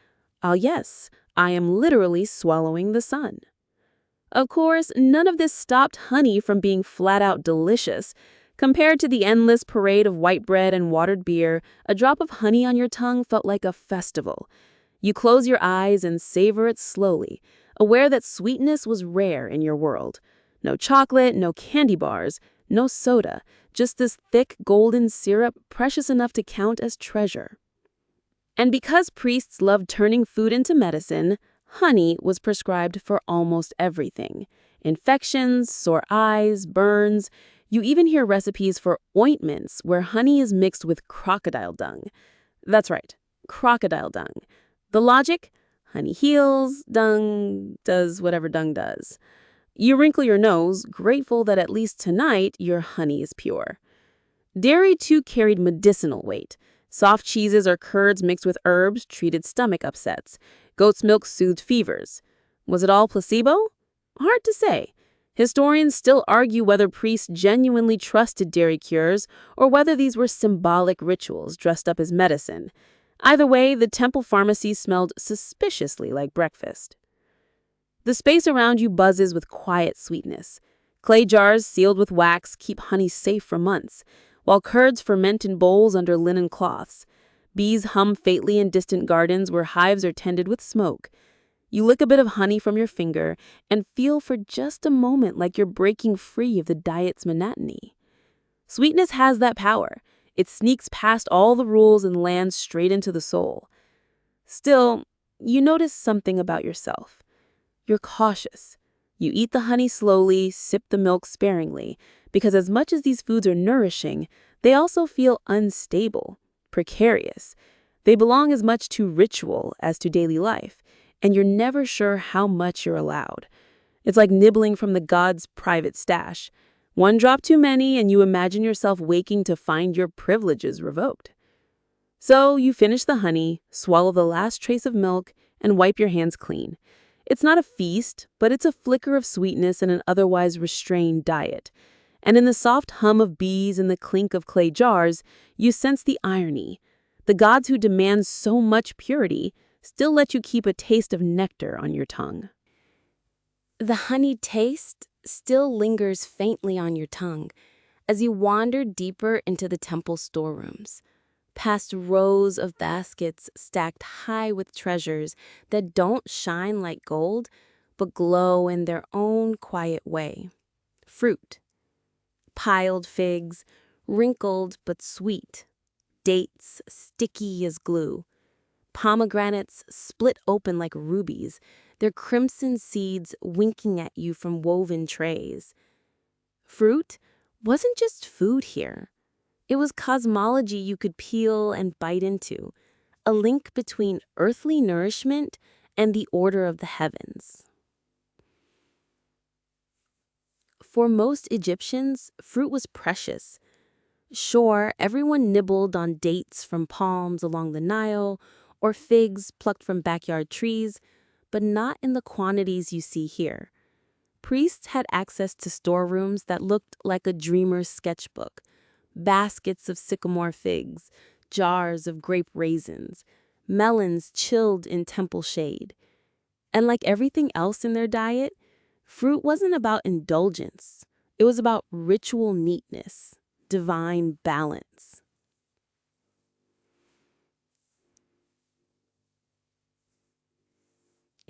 "Ah, yes, I am literally swallowing the sun." Of course, none of this stopped honey from being flat-out delicious. Compared to the endless parade of white bread and watered beer, a drop of honey on your tongue felt like a festival. You close your eyes and savor it slowly, aware that sweetness was rare in your world. No chocolate, no candy bars, no soda, just this thick golden syrup precious enough to count as treasure. And because priests loved turning food into medicine, honey was prescribed for almost everything. Infections, sore eyes, burns. You even hear recipes for ointments where honey is mixed with crocodile dung. That's right, crocodile dung. The logic? Honey heals, dung does whatever dung does. You wrinkle your nose, grateful that at least tonight your honey is pure. Dairy too carried medicinal weight. Soft cheeses or curds mixed with herbs treated stomach upsets. Goat's milk soothed fevers. Was it all placebo? Hard to say. Historians still argue whether priests genuinely trusted dairy cures or whether these were symbolic rituals dressed up as medicine. Either way, the temple pharmacy smelled suspiciously like breakfast. The space around you buzzes with quiet sweetness. Clay jars sealed with wax keep honey safe for months, while curds ferment in bowls under linen cloths. Bees hum faintly in distant gardens where hives are tended with smoke. You lick a bit of honey from your finger and feel for just a moment like you're breaking free of the diet's monotony. Sweetness has that power. It sneaks past all the rules and lands straight into the soul. Still, you notice something about yourself. You're cautious. You eat the honey slowly, sip the milk sparingly, because as much as these foods are nourishing, they also feel unstable, precarious. They belong as much to ritual as to daily life, and you're never sure how much you're allowed. It's like nibbling from the god's private stash. One drop too many, and you imagine yourself waking to find your privileges revoked. So you finish the honey, swallow the last trace of milk, and wipe your hands clean. It's not a feast, but it's a flicker of sweetness in an otherwise restrained diet. And in the soft hum of bees and the clink of clay jars, you sense the irony. The gods who demand so much purity still let you keep a taste of nectar on your tongue. The honeyed taste still lingers faintly on your tongue as you wander deeper into the temple storerooms, past rows of baskets stacked high with treasures that don't shine like gold, but glow in their own quiet way. Fruit, piled figs, wrinkled but sweet, dates sticky as glue, pomegranates split open like rubies, their crimson seeds winking at you from woven trays. Fruit wasn't just food here. It was cosmology you could peel and bite into, a link between earthly nourishment and the order of the heavens. For most Egyptians, fruit was precious. Sure, everyone nibbled on dates from palms along the Nile or figs plucked from backyard trees, but not in the quantities you see here. Priests had access to storerooms that looked like a dreamer's sketchbook, baskets of sycamore figs, jars of grape raisins, melons chilled in temple shade. And like everything else in their diet, fruit wasn't about indulgence. It was about ritual neatness, divine balance.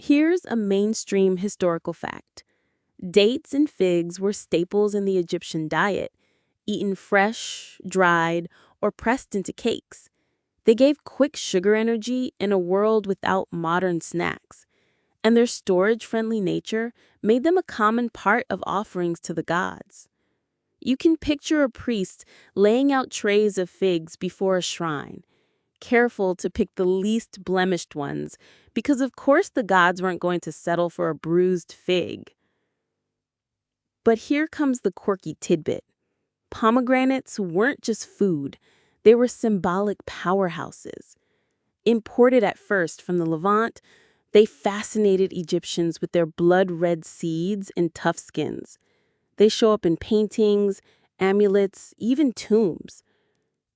Here's a mainstream historical fact. Dates and figs were staples in the Egyptian diet, eaten fresh, dried, or pressed into cakes. They gave quick sugar energy in a world without modern snacks, and their storage-friendly nature made them a common part of offerings to the gods. You can picture a priest laying out trays of figs before a shrine, careful to pick the least blemished ones, because of course the gods weren't going to settle for a bruised fig. But here comes the quirky tidbit. Pomegranates weren't just food, they were symbolic powerhouses. Imported at first from the Levant, they fascinated Egyptians with their blood-red seeds and tough skins. They show up in paintings, amulets, even tombs.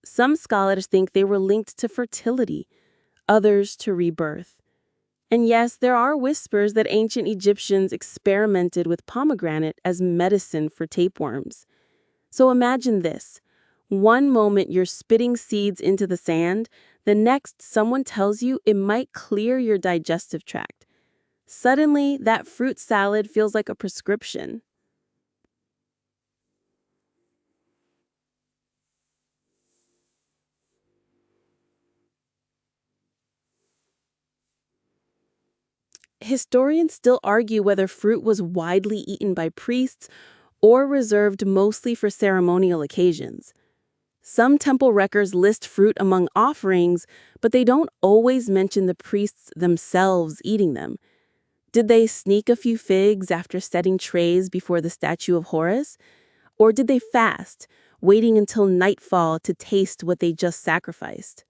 Some scholars think they were linked to fertility, others to rebirth. And yes, there are whispers that ancient Egyptians experimented with pomegranate as medicine for tapeworms. So imagine this. One moment you're spitting seeds into the sand, the next someone tells you it might clear your digestive tract. Suddenly, that fruit salad feels like a prescription. Historians still argue whether fruit was widely eaten by priests or reserved mostly for ceremonial occasions. Some temple records list fruit among offerings, but they don't always mention the priests themselves eating them. Did they sneak a few figs after setting trays before the statue of Horus? Or did they fast, waiting until nightfall to taste what they just sacrificed?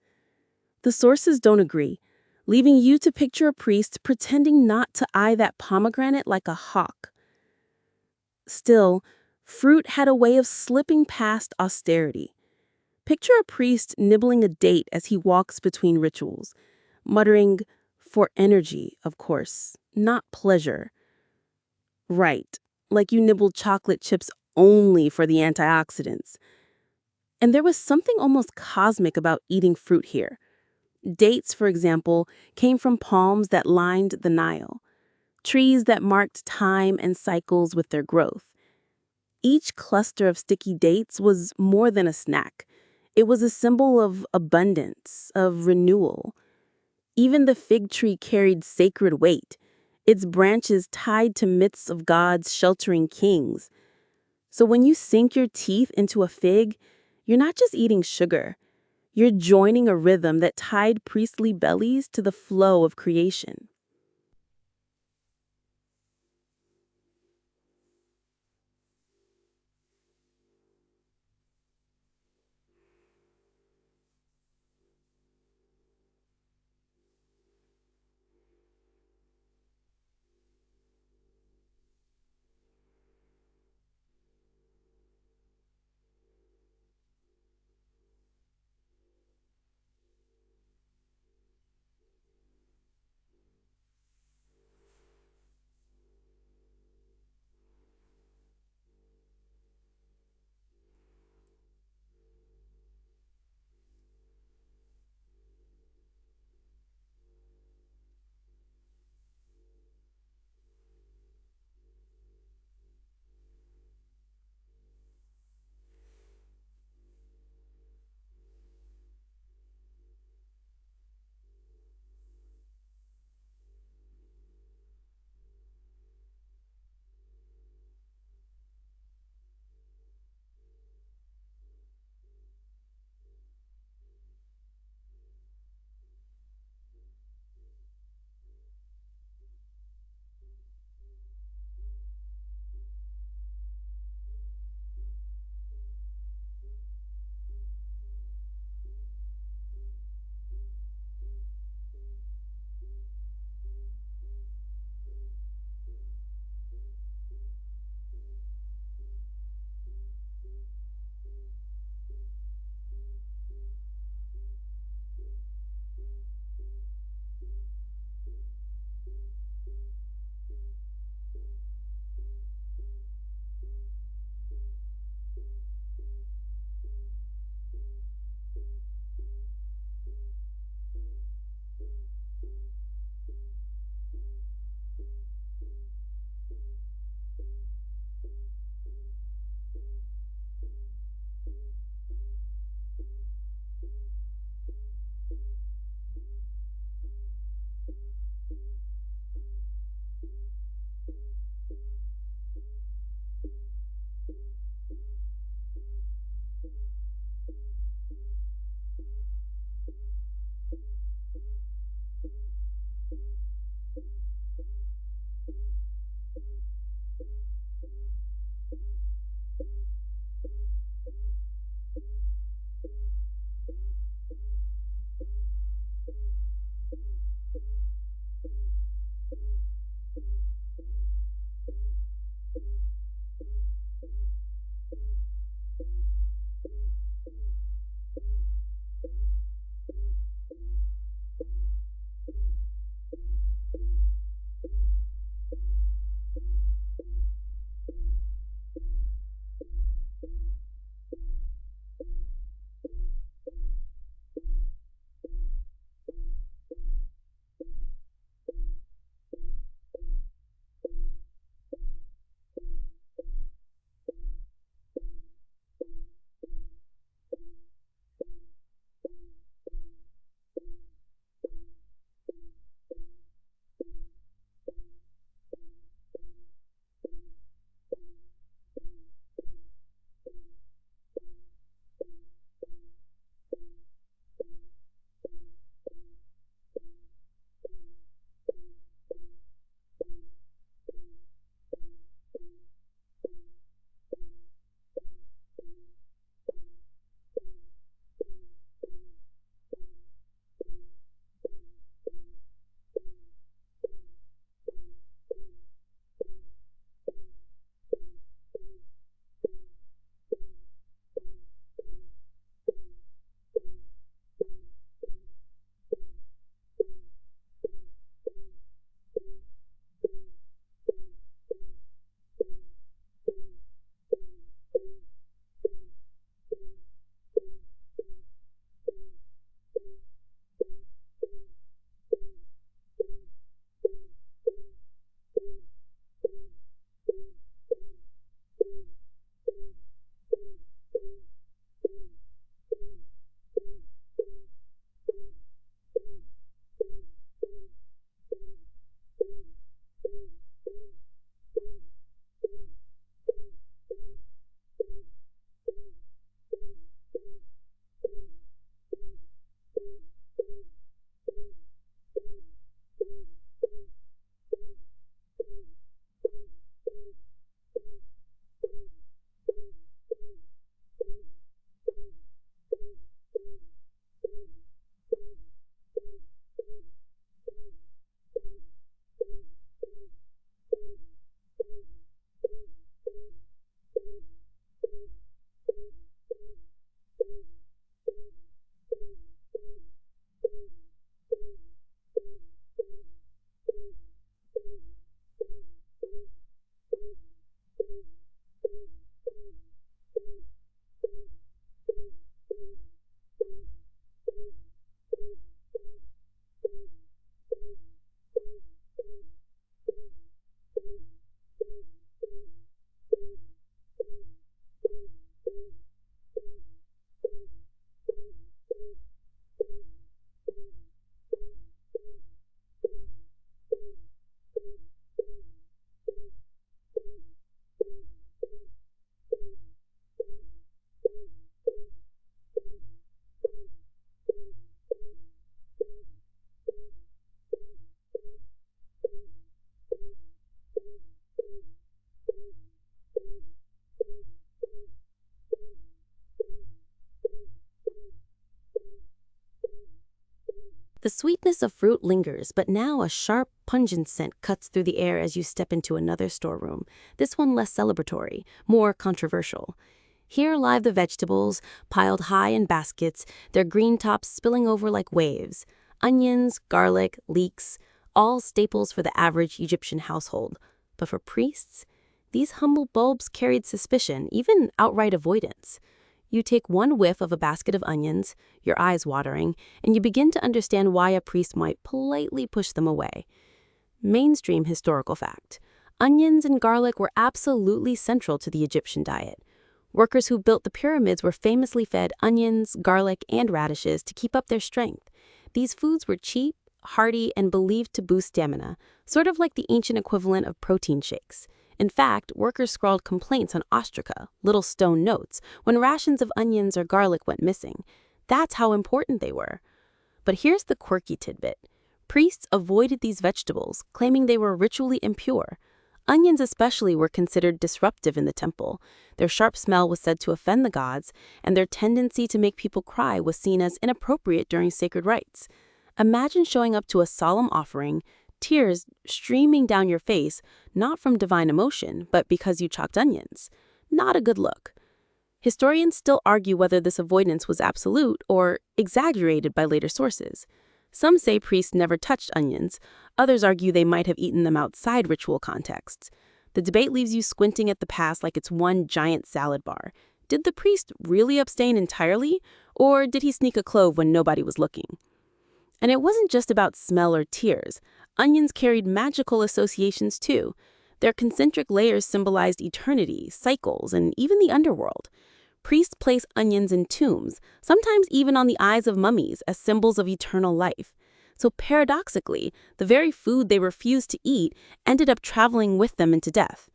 The sources don't agree, leaving you to picture a priest pretending not to eye that pomegranate like a hawk. Still, fruit had a way of slipping past austerity. Picture a priest nibbling a date as he walks between rituals, muttering, "For energy, of course, not pleasure." Right, like you nibbled chocolate chips only for the antioxidants. And there was something almost cosmic about eating fruit here. Dates, for example, came from palms that lined the Nile, trees that marked time and cycles with their growth. Each cluster of sticky dates was more than a snack. It was a symbol of abundance, of renewal. Even the fig tree carried sacred weight, its branches tied to myths of gods sheltering kings. So when you sink your teeth into a fig, you're not just eating sugar. You're joining a rhythm that tied priestly bellies to the flow of creation. The sweetness of fruit lingers, but now a sharp, pungent scent cuts through the air as you step into another storeroom, this one less celebratory, more controversial. Here lie the vegetables, piled high in baskets, their green tops spilling over like waves. Onions, garlic, leeks, all staples for the average Egyptian household. But for priests, these humble bulbs carried suspicion, even outright avoidance. You take one whiff of a basket of onions, your eyes watering, and you begin to understand why a priest might politely push them away. Mainstream historical fact: onions and garlic were absolutely central to the Egyptian diet. Workers who built the pyramids were famously fed onions, garlic, and radishes to keep up their strength. These foods were cheap, hearty, and believed to boost stamina, sort of like the ancient equivalent of protein shakes. In fact, workers scrawled complaints on ostraca, little stone notes, when rations of onions or garlic went missing. That's how important they were. But here's the quirky tidbit. Priests avoided these vegetables, claiming they were ritually impure. Onions especially were considered disruptive in the temple. Their sharp smell was said to offend the gods, and their tendency to make people cry was seen as inappropriate during sacred rites. Imagine showing up to a solemn offering, tears streaming down your face, not from divine emotion, but because you chopped onions. Not a good look. Historians still argue whether this avoidance was absolute or exaggerated by later sources. Some say priests never touched onions, others argue they might have eaten them outside ritual contexts. The debate leaves you squinting at the past like it's one giant salad bar. Did the priest really abstain entirely, or did he sneak a clove when nobody was looking? And it wasn't just about smell or tears. Onions carried magical associations too. Their concentric layers symbolized eternity, cycles, and even the underworld. Priests placed onions in tombs, sometimes even on the eyes of mummies, as symbols of eternal life. So paradoxically, the very food they refused to eat ended up traveling with them into death.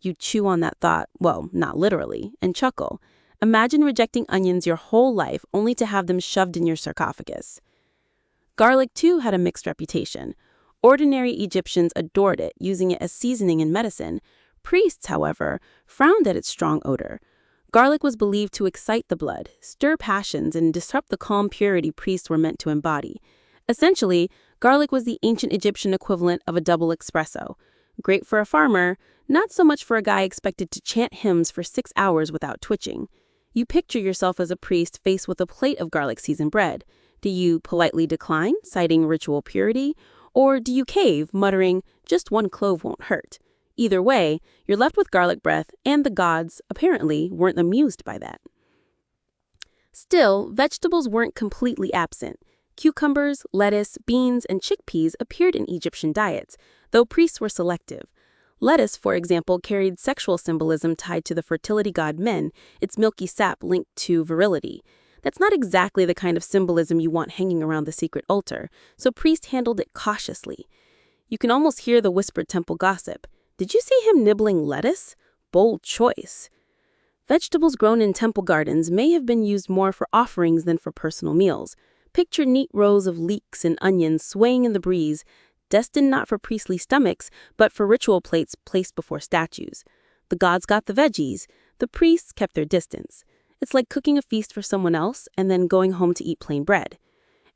You chew on that thought, well, not literally, and chuckle. Imagine rejecting onions your whole life only to have them shoved in your sarcophagus. Garlic, too, had a mixed reputation. Ordinary Egyptians adored it, using it as seasoning in medicine. Priests, however, frowned at its strong odor. Garlic was believed to excite the blood, stir passions, and disrupt the calm purity priests were meant to embody. Essentially, garlic was the ancient Egyptian equivalent of a double espresso. Great for a farmer, not so much for a guy expected to chant hymns for 6 hours without twitching. You picture yourself as a priest faced with a plate of garlic-seasoned bread. Do you politely decline, citing ritual purity? Or do you cave, muttering, "Just one clove won't hurt"? Either way, you're left with garlic breath, and the gods, apparently, weren't amused by that. Still, vegetables weren't completely absent. Cucumbers, lettuce, beans, and chickpeas appeared in Egyptian diets, though priests were selective. Lettuce, for example, carried sexual symbolism tied to the fertility god Men, its milky sap linked to virility. That's not exactly the kind of symbolism you want hanging around the secret altar, so priests handled it cautiously. You can almost hear the whispered temple gossip. Did you see him nibbling lettuce? Bold choice. Vegetables grown in temple gardens may have been used more for offerings than for personal meals. Picture neat rows of leeks and onions swaying in the breeze, destined not for priestly stomachs, but for ritual plates placed before statues. The gods got the veggies, the priests kept their distance. It's like cooking a feast for someone else and then going home to eat plain bread.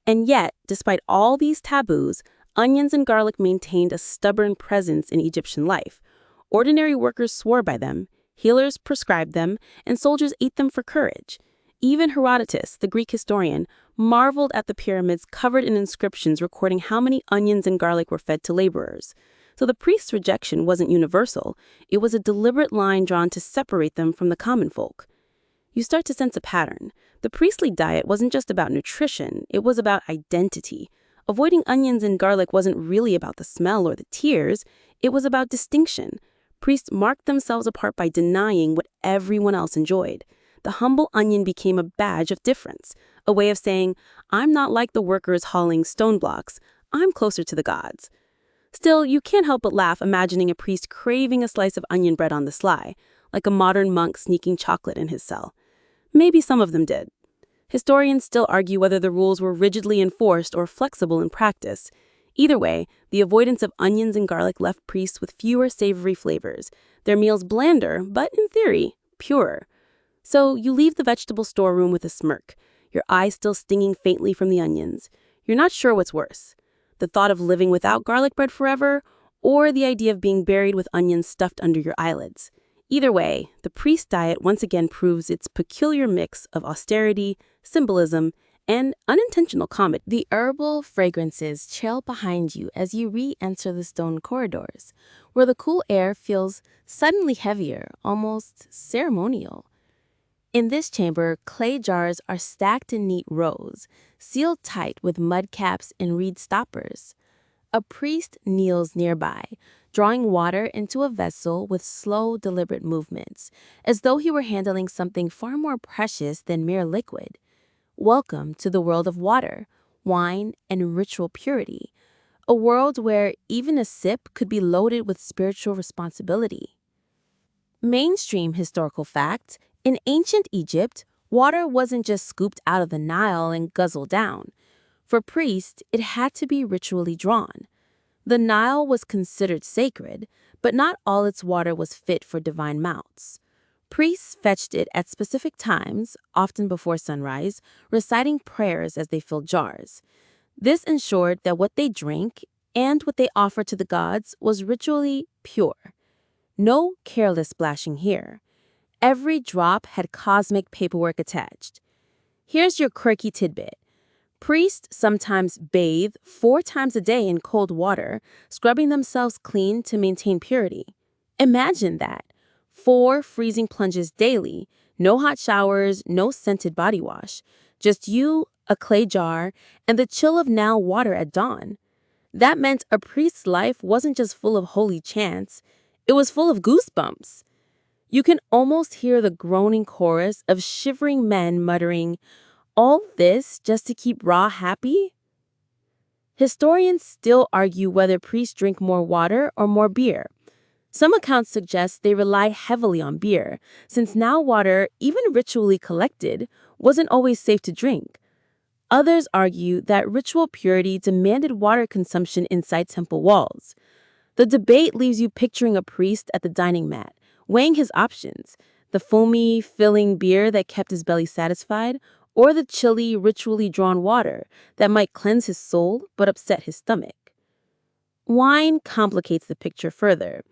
And yet, despite all these taboos, onions and garlic maintained a stubborn presence in Egyptian life. Ordinary workers swore by them, healers prescribed them, and soldiers ate them for courage. Even Herodotus, the Greek historian, marveled at the pyramids covered in inscriptions recording how many onions and garlic were fed to laborers. So the priest's rejection wasn't universal, it was a deliberate line drawn to separate them from the common folk. You start to sense a pattern. The priestly diet wasn't just about nutrition, it was about identity. Avoiding onions and garlic wasn't really about the smell or the tears, it was about distinction. Priests marked themselves apart by denying what everyone else enjoyed. The humble onion became a badge of difference, a way of saying, I'm not like the workers hauling stone blocks, I'm closer to the gods. Still, you can't help but laugh imagining a priest craving a slice of onion bread on the sly, like a modern monk sneaking chocolate in his cell. Maybe some of them did. Historians still argue whether the rules were rigidly enforced or flexible in practice. Either way, the avoidance of onions and garlic left priests with fewer savory flavors, their meals blander, but in theory, purer. So you leave the vegetable storeroom with a smirk, your eyes still stinging faintly from the onions. You're not sure what's worse, the thought of living without garlic bread forever, or the idea of being buried with onions stuffed under your eyelids. Either way, the priest diet once again proves its peculiar mix of austerity, symbolism, and unintentional comedy. The herbal fragrances trail behind you as you re-enter the stone corridors, where the cool air feels suddenly heavier, almost ceremonial. In this chamber, clay jars are stacked in neat rows, sealed tight with mud caps and reed stoppers. A priest kneels nearby, drawing water into a vessel with slow, deliberate movements, as though he were handling something far more precious than mere liquid. Welcome to the world of water, wine, and ritual purity, a world where even a sip could be loaded with spiritual responsibility. Mainstream historical fact: in ancient Egypt, water wasn't just scooped out of the Nile and guzzled down. For priests, it had to be ritually drawn. The Nile was considered sacred, but not all its water was fit for divine mouths. Priests fetched it at specific times, often before sunrise, reciting prayers as they filled jars. This ensured that what they drank and what they offered to the gods was ritually pure. No careless splashing here. Every drop had cosmic paperwork attached. Here's your quirky tidbit. Priests sometimes bathe 4 times a day in cold water, scrubbing themselves clean to maintain purity. Imagine that. 4 freezing plunges daily, no hot showers, no scented body wash. Just you, a clay jar, and the chill of now water at dawn. That meant a priest's life wasn't just full of holy chants, it was full of goosebumps. You can almost hear the groaning chorus of shivering men muttering, "All this just to keep Ra happy?" Historians still argue whether priests drink more water or more beer. Some accounts suggest they rely heavily on beer, since now water, even ritually collected, wasn't always safe to drink. Others argue that ritual purity demanded water consumption inside temple walls. The debate leaves you picturing a priest at the dining mat, weighing his options: the foamy, filling beer that kept his belly satisfied, or the chilly, ritually drawn water that might cleanse his soul but upset his stomach. Wine complicates the picture further.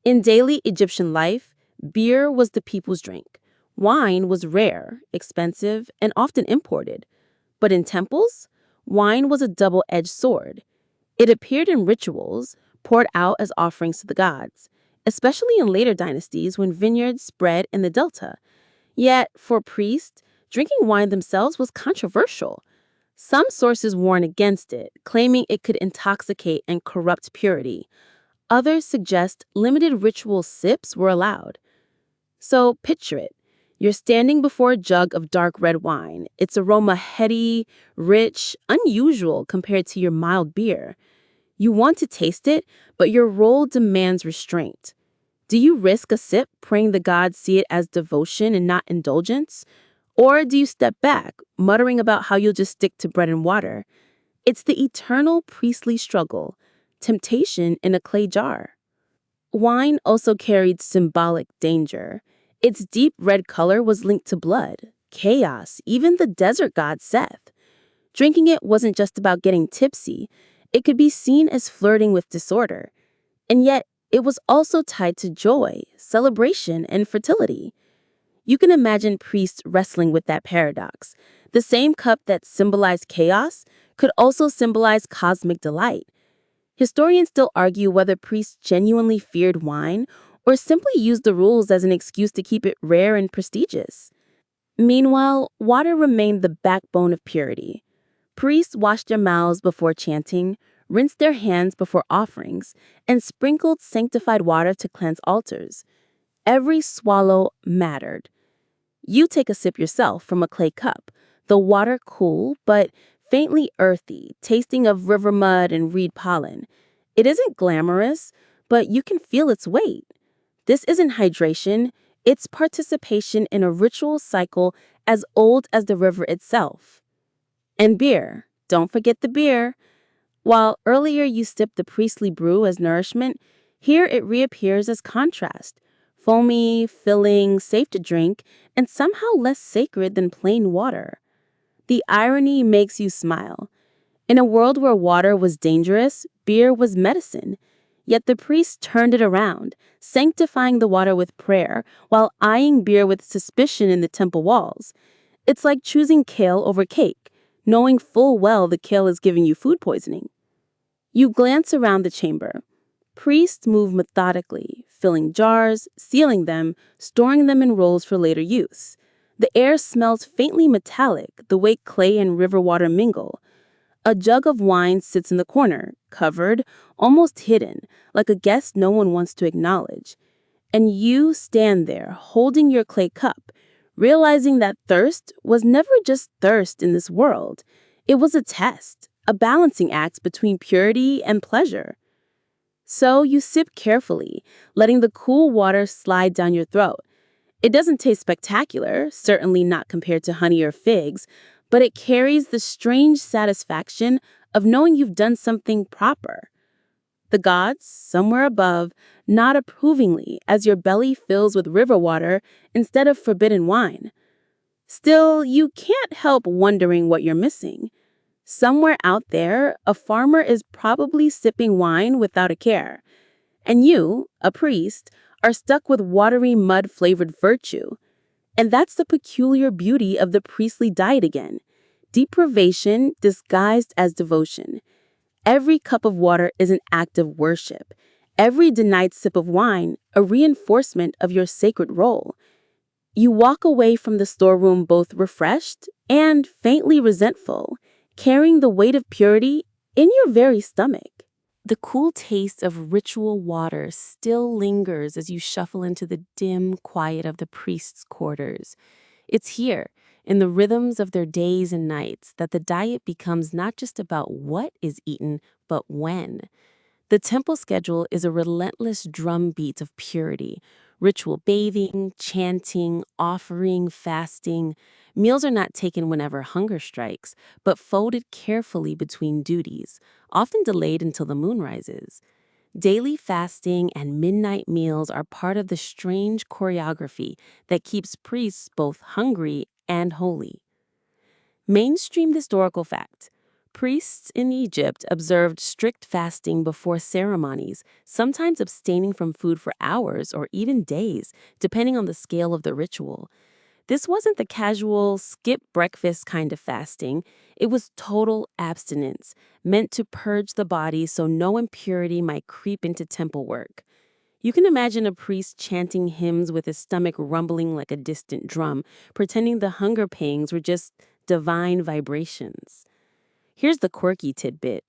In daily Egyptian life, beer was the people's drink. Wine was rare, expensive, and often imported. But in temples, wine was a double-edged sword. It appeared in rituals, poured out as offerings to the gods, especially in later dynasties when vineyards spread in the delta. Yet, for priests, drinking wine themselves was controversial. Some sources warn against it, claiming it could intoxicate and corrupt purity. Others suggest limited ritual sips were allowed. So picture it. You're standing before a jug of dark red wine. Its aroma heady, rich, unusual compared to your mild beer. You want to taste it, but your role demands restraint. Do you risk a sip, praying the gods see it as devotion and not indulgence? Or do you step back, muttering about how you'll just stick to bread and water? It's the eternal priestly struggle, temptation in a clay jar. Wine also carried symbolic danger. Its deep red color was linked to blood, chaos, even the desert god Seth. Drinking it wasn't just about getting tipsy, it could be seen as flirting with disorder. And yet, it was also tied to joy, celebration, and fertility. You can imagine priests wrestling with that paradox. The same cup that symbolized chaos could also symbolize cosmic delight. Historians still argue whether priests genuinely feared wine or simply used the rules as an excuse to keep it rare and prestigious. Meanwhile, water remained the backbone of purity. Priests washed their mouths before chanting, rinsed their hands before offerings, and sprinkled sanctified water to cleanse altars. Every swallow mattered. You take a sip yourself from a clay cup, the water cool but faintly earthy, tasting of river mud and reed pollen. It isn't glamorous, but you can feel its weight. This isn't hydration, it's participation in a ritual cycle as old as the river itself. And beer. Don't forget the beer. While earlier you sipped the priestly brew as nourishment, here it reappears as contrast. Foamy, filling, safe to drink, and somehow less sacred than plain water. The irony makes you smile. In a world where water was dangerous, beer was medicine. Yet the priests turned it around, sanctifying the water with prayer while eyeing beer with suspicion in the temple walls. It's like choosing kale over cake, knowing full well the kale is giving you food poisoning. You glance around the chamber. Priests move methodically, filling jars, sealing them, storing them in rolls for later use. The air smells faintly metallic, the way clay and river water mingle. A jug of wine sits in the corner, covered, almost hidden, like a guest no one wants to acknowledge. And you stand there, holding your clay cup, realizing that thirst was never just thirst in this world. It was a test, a balancing act between purity and pleasure. So you sip carefully, letting the cool water slide down your throat. It doesn't taste spectacular, certainly not compared to honey or figs, but it carries the strange satisfaction of knowing you've done something proper. The gods, somewhere above, nod approvingly as your belly fills with river water instead of forbidden wine. Still, you can't help wondering what you're missing. Somewhere out there, a farmer is probably sipping wine without a care. And you, a priest, are stuck with watery mud-flavored virtue. And that's the peculiar beauty of the priestly diet again. Deprivation disguised as devotion. Every cup of water is an act of worship. Every denied sip of wine, a reinforcement of your sacred role. You walk away from the storeroom both refreshed and faintly resentful, carrying the weight of purity in your very stomach. The cool taste of ritual water still lingers as you shuffle into the dim quiet of the priest's quarters. It's here, in the rhythms of their days and nights, that the diet becomes not just about what is eaten, but when. The temple schedule is a relentless drumbeat of purity. Ritual bathing, chanting, offering, fasting. Meals are not taken whenever hunger strikes, but folded carefully between duties, often delayed until the moon rises. Daily fasting and midnight meals are part of the strange choreography that keeps priests both hungry and holy. Mainstream historical fact. Priests in Egypt observed strict fasting before ceremonies, sometimes abstaining from food for hours or even days, depending on the scale of the ritual. This wasn't the casual, skip breakfast kind of fasting. It was total abstinence, meant to purge the body so no impurity might creep into temple work. You can imagine a priest chanting hymns with his stomach rumbling like a distant drum, pretending the hunger pangs were just divine vibrations. Here's the quirky tidbit.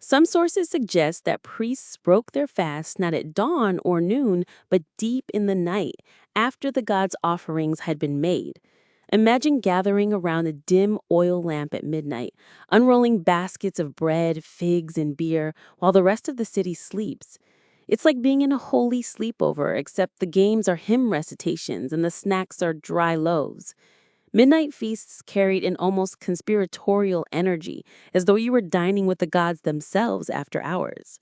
Some sources suggest that priests broke their fast not at dawn or noon, but deep in the night, after the gods' offerings had been made. Imagine gathering around a dim oil lamp at midnight, unrolling baskets of bread, figs, and beer while the rest of the city sleeps. It's like being in a holy sleepover, except the games are hymn recitations and the snacks are dry loaves. Midnight feasts carried an almost conspiratorial energy, as though you were dining with the gods themselves after hours.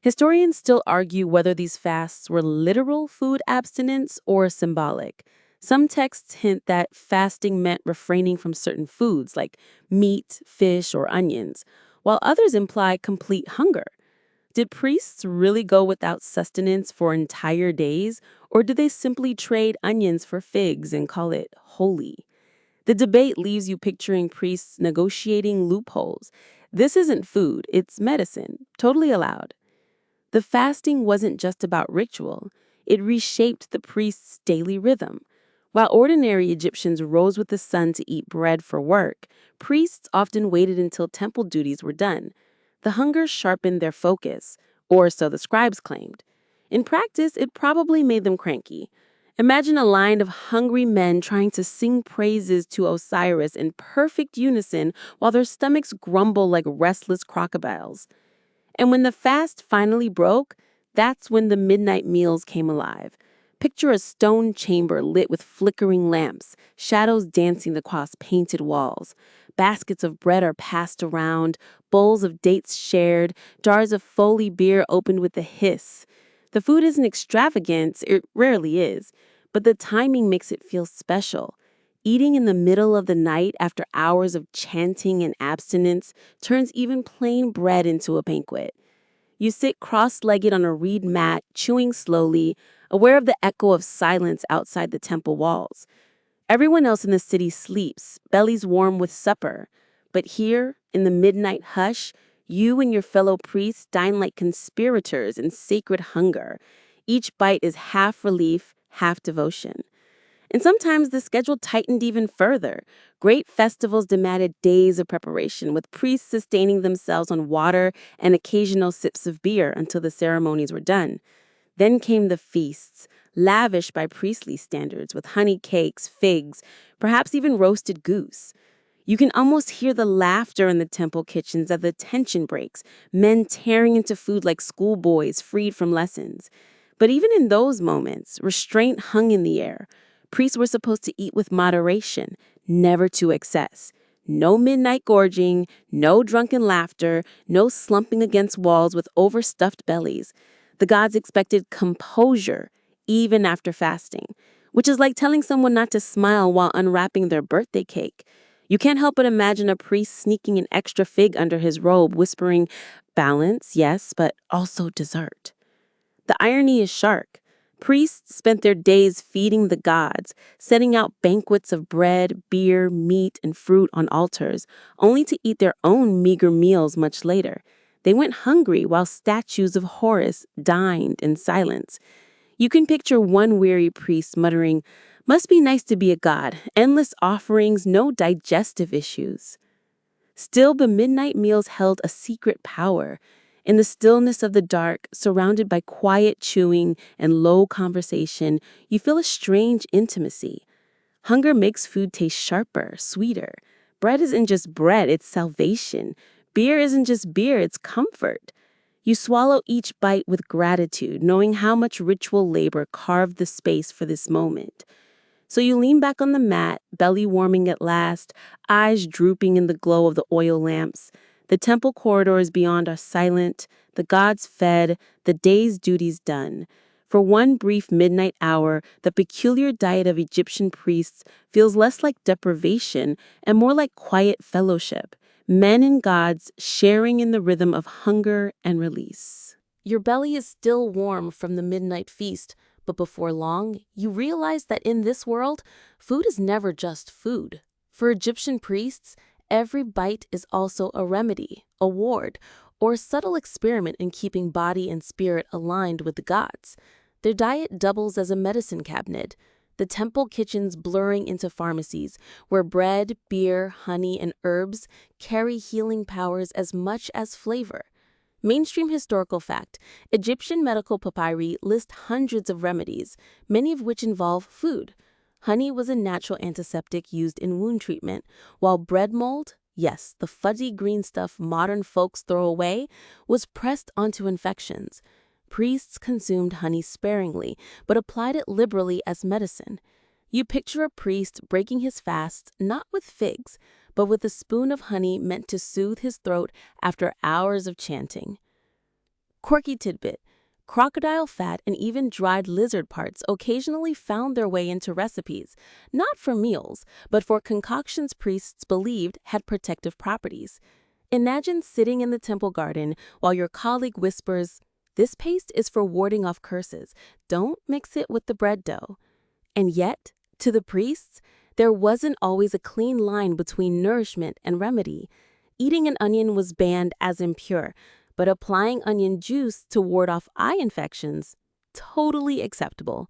Historians still argue whether these fasts were literal food abstinence or symbolic. Some texts hint that fasting meant refraining from certain foods like meat, fish, or onions, while others imply complete hunger. Did priests really go without sustenance for entire days, or did they simply trade onions for figs and call it holy? The debate leaves you picturing priests negotiating loopholes. This isn't food, it's medicine, totally allowed. The fasting wasn't just about ritual, it reshaped the priest's daily rhythm. While ordinary Egyptians rose with the sun to eat bread for work, priests often waited until temple duties were done. The hunger sharpened their focus, or so the scribes claimed. In practice, it probably made them cranky. Imagine a line of hungry men trying to sing praises to Osiris in perfect unison while their stomachs grumble like restless crocodiles. And when the fast finally broke, that's when the midnight meals came alive. Picture a stone chamber lit with flickering lamps, shadows dancing across painted walls. Baskets of bread are passed around, bowls of dates shared, jars of Foley beer opened with a hiss. The food isn't extravagant, it rarely is, but the timing makes it feel special. Eating in the middle of the night after hours of chanting and abstinence turns even plain bread into a banquet. You sit cross-legged on a reed mat, chewing slowly, aware of the echo of silence outside the temple walls. Everyone else in the city sleeps, bellies warm with supper. But here, in the midnight hush, you and your fellow priests dine like conspirators in sacred hunger. Each bite is half relief, half devotion. And sometimes the schedule tightened even further. Great festivals demanded days of preparation, with priests sustaining themselves on water and occasional sips of beer until the ceremonies were done. Then came the feasts, lavish by priestly standards, with honey cakes, figs, perhaps even roasted goose. You can almost hear the laughter in the temple kitchens as the tension breaks, men tearing into food like schoolboys freed from lessons. But even in those moments, restraint hung in the air. Priests were supposed to eat with moderation, never to excess. No midnight gorging, no drunken laughter, no slumping against walls with overstuffed bellies. The gods expected composure, even after fasting, which is like telling someone not to smile while unwrapping their birthday cake. You can't help but imagine a priest sneaking an extra fig under his robe, whispering, "Balance, yes, but also dessert." The irony is stark. Priests spent their days feeding the gods, setting out banquets of bread, beer, meat, and fruit on altars, only to eat their own meager meals much later. They went hungry while statues of Horus dined in silence. You can picture one weary priest muttering, "Must be nice to be a god, endless offerings, no digestive issues." Still, the midnight meals held a secret power. In the stillness of the dark, surrounded by quiet chewing and low conversation, you feel a strange intimacy. Hunger makes food taste sharper, sweeter. Bread isn't just bread, it's salvation. Beer isn't just beer, it's comfort. You swallow each bite with gratitude, knowing how much ritual labor carved the space for this moment. So you lean back on the mat, belly warming at last, eyes drooping in the glow of the oil lamps. The temple corridors beyond are silent, the gods fed, the day's duties done. For one brief midnight hour, the peculiar diet of Egyptian priests feels less like deprivation and more like quiet fellowship, men and gods sharing in the rhythm of hunger and release. Your belly is still warm from the midnight feast, but before long, you realize that in this world, food is never just food. For Egyptian priests, every bite is also a remedy, a ward, or a subtle experiment in keeping body and spirit aligned with the gods. Their diet doubles as a medicine cabinet, the temple kitchens blurring into pharmacies, where bread, beer, honey, and herbs carry healing powers as much as flavor. Mainstream historical fact: Egyptian medical papyri list hundreds of remedies, many of which involve food. Honey was a natural antiseptic used in wound treatment, while bread mold, yes, the fuzzy green stuff modern folks throw away, was pressed onto infections. Priests consumed honey sparingly, but applied it liberally as medicine. You picture a priest breaking his fast not with figs, but with a spoon of honey meant to soothe his throat after hours of chanting. Quirky tidbit: crocodile fat and even dried lizard parts occasionally found their way into recipes, not for meals, but for concoctions priests believed had protective properties. Imagine sitting in the temple garden while your colleague whispers, "This paste is for warding off curses. Don't mix it with the bread dough." And yet, to the priests, there wasn't always a clean line between nourishment and remedy. Eating an onion was banned as impure, but applying onion juice to ward off eye infections, totally acceptable.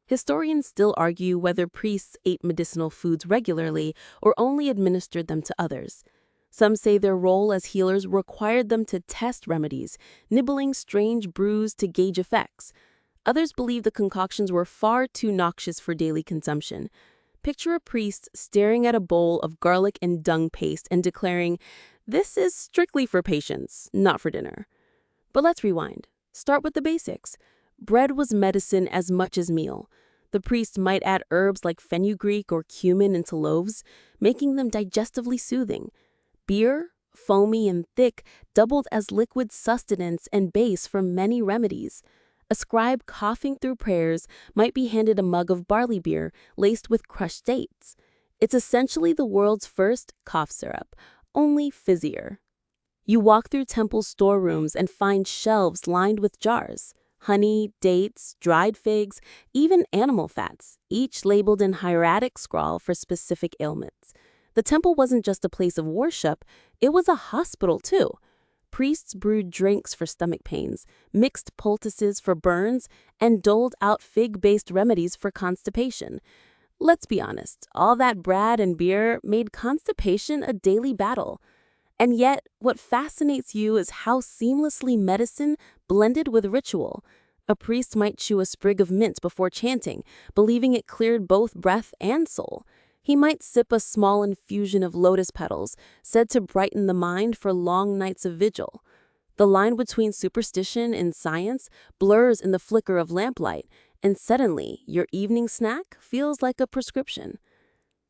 Historians still argue whether priests ate medicinal foods regularly or only administered them to others. Some say their role as healers required them to test remedies, nibbling strange brews to gauge effects. Others believe the concoctions were far too noxious for daily consumption. Picture a priest staring at a bowl of garlic and dung paste and declaring, "This is strictly for patients, not for dinner." But let's rewind. Start with the basics. Bread was medicine as much as meal. The priest might add herbs like fenugreek or cumin into loaves, making them digestively soothing. Beer, foamy and thick, doubled as liquid sustenance and base for many remedies. A scribe coughing through prayers might be handed a mug of barley beer laced with crushed dates. It's essentially the world's first cough syrup, only fizzier. You walk through temple storerooms and find shelves lined with jars. Honey, dates, dried figs, even animal fats, each labeled in hieratic scrawl for specific ailments. The temple wasn't just a place of worship, it was a hospital too. Priests brewed drinks for stomach pains, mixed poultices for burns, and doled out fig-based remedies for constipation. Let's be honest, all that bread and beer made constipation a daily battle. And yet, what fascinates you is how seamlessly medicine blended with ritual. A priest might chew a sprig of mint before chanting, believing it cleared both breath and soul. He might sip a small infusion of lotus petals, said to brighten the mind for long nights of vigil. The line between superstition and science blurs in the flicker of lamplight, and suddenly your evening snack feels like a prescription.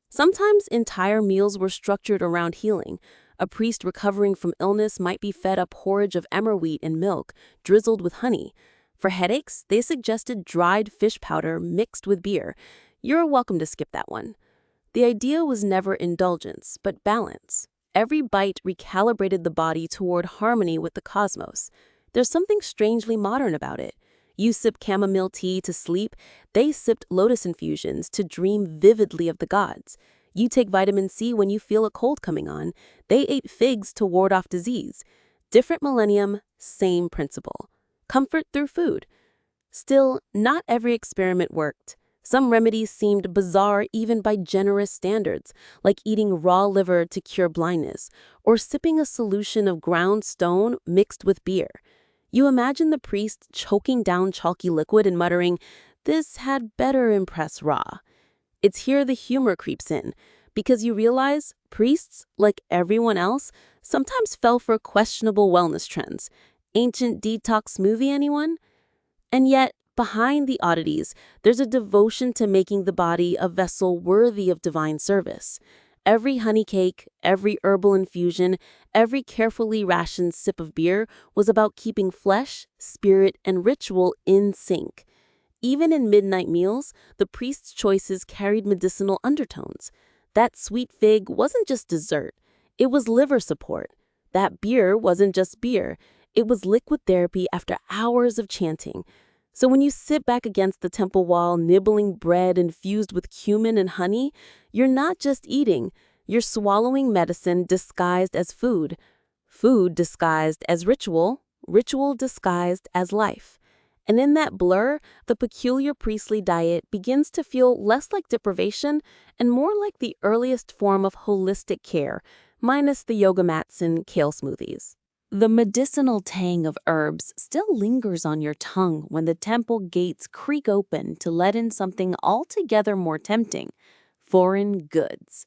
Sometimes entire meals were structured around healing. A priest recovering from illness might be fed a porridge of emmer wheat and milk, drizzled with honey. For headaches, they suggested dried fish powder mixed with beer. You're welcome to skip that one. The idea was never indulgence, but balance. Every bite recalibrated the body toward harmony with the cosmos. There's something strangely modern about it. You sip chamomile tea to sleep, they sipped lotus infusions to dream vividly of the gods. You take vitamin C when you feel a cold coming on, they ate figs to ward off disease. Different millennium, same principle. Comfort through food. Still, not every experiment worked. Some remedies seemed bizarre even by generous standards, like eating raw liver to cure blindness, or sipping a solution of ground stone mixed with beer. You imagine the priest choking down chalky liquid and muttering, "This had better impress Ra." It's here the humor creeps in, because you realize priests, like everyone else, sometimes fell for questionable wellness trends. Ancient detox movie, anyone? And yet, behind the oddities, there's a devotion to making the body a vessel worthy of divine service. Every honey cake, every herbal infusion, every carefully rationed sip of beer was about keeping flesh, spirit, and ritual in sync. Even in midnight meals, the priest's choices carried medicinal undertones. That sweet fig wasn't just dessert, it was liver support. That beer wasn't just beer, it was liquid therapy after hours of chanting. So when you sit back against the temple wall, nibbling bread infused with cumin and honey, you're not just eating, you're swallowing medicine disguised as food. Food disguised as ritual, ritual disguised as life. And in that blur, the peculiar priestly diet begins to feel less like deprivation and more like the earliest form of holistic care, minus the yoga mats and kale smoothies. The medicinal tang of herbs still lingers on your tongue when the temple gates creak open to let in something altogether more tempting: foreign goods.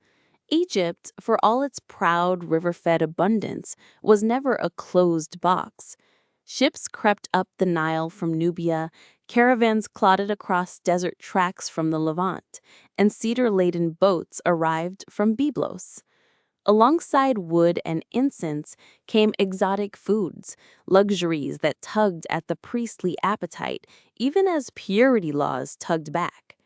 Egypt, for all its proud river-fed abundance, was never a closed box. Ships crept up the Nile from Nubia, caravans plodded across desert tracks from the Levant, and cedar-laden boats arrived from Byblos. Alongside wood and incense came exotic foods, luxuries that tugged at the priestly appetite, even as purity laws tugged back.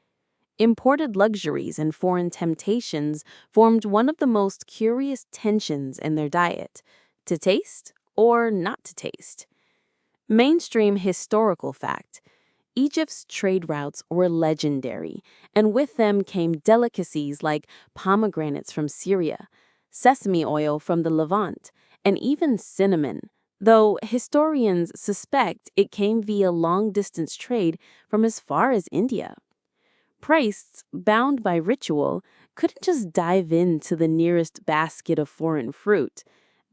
Imported luxuries and foreign temptations formed one of the most curious tensions in their diet: to taste or not to taste. Mainstream historical fact: Egypt's trade routes were legendary, and with them came delicacies like pomegranates from Syria, sesame oil from the Levant, and even cinnamon, though historians suspect it came via long-distance trade from as far as India. Priests, bound by ritual, couldn't just dive into the nearest basket of foreign fruit.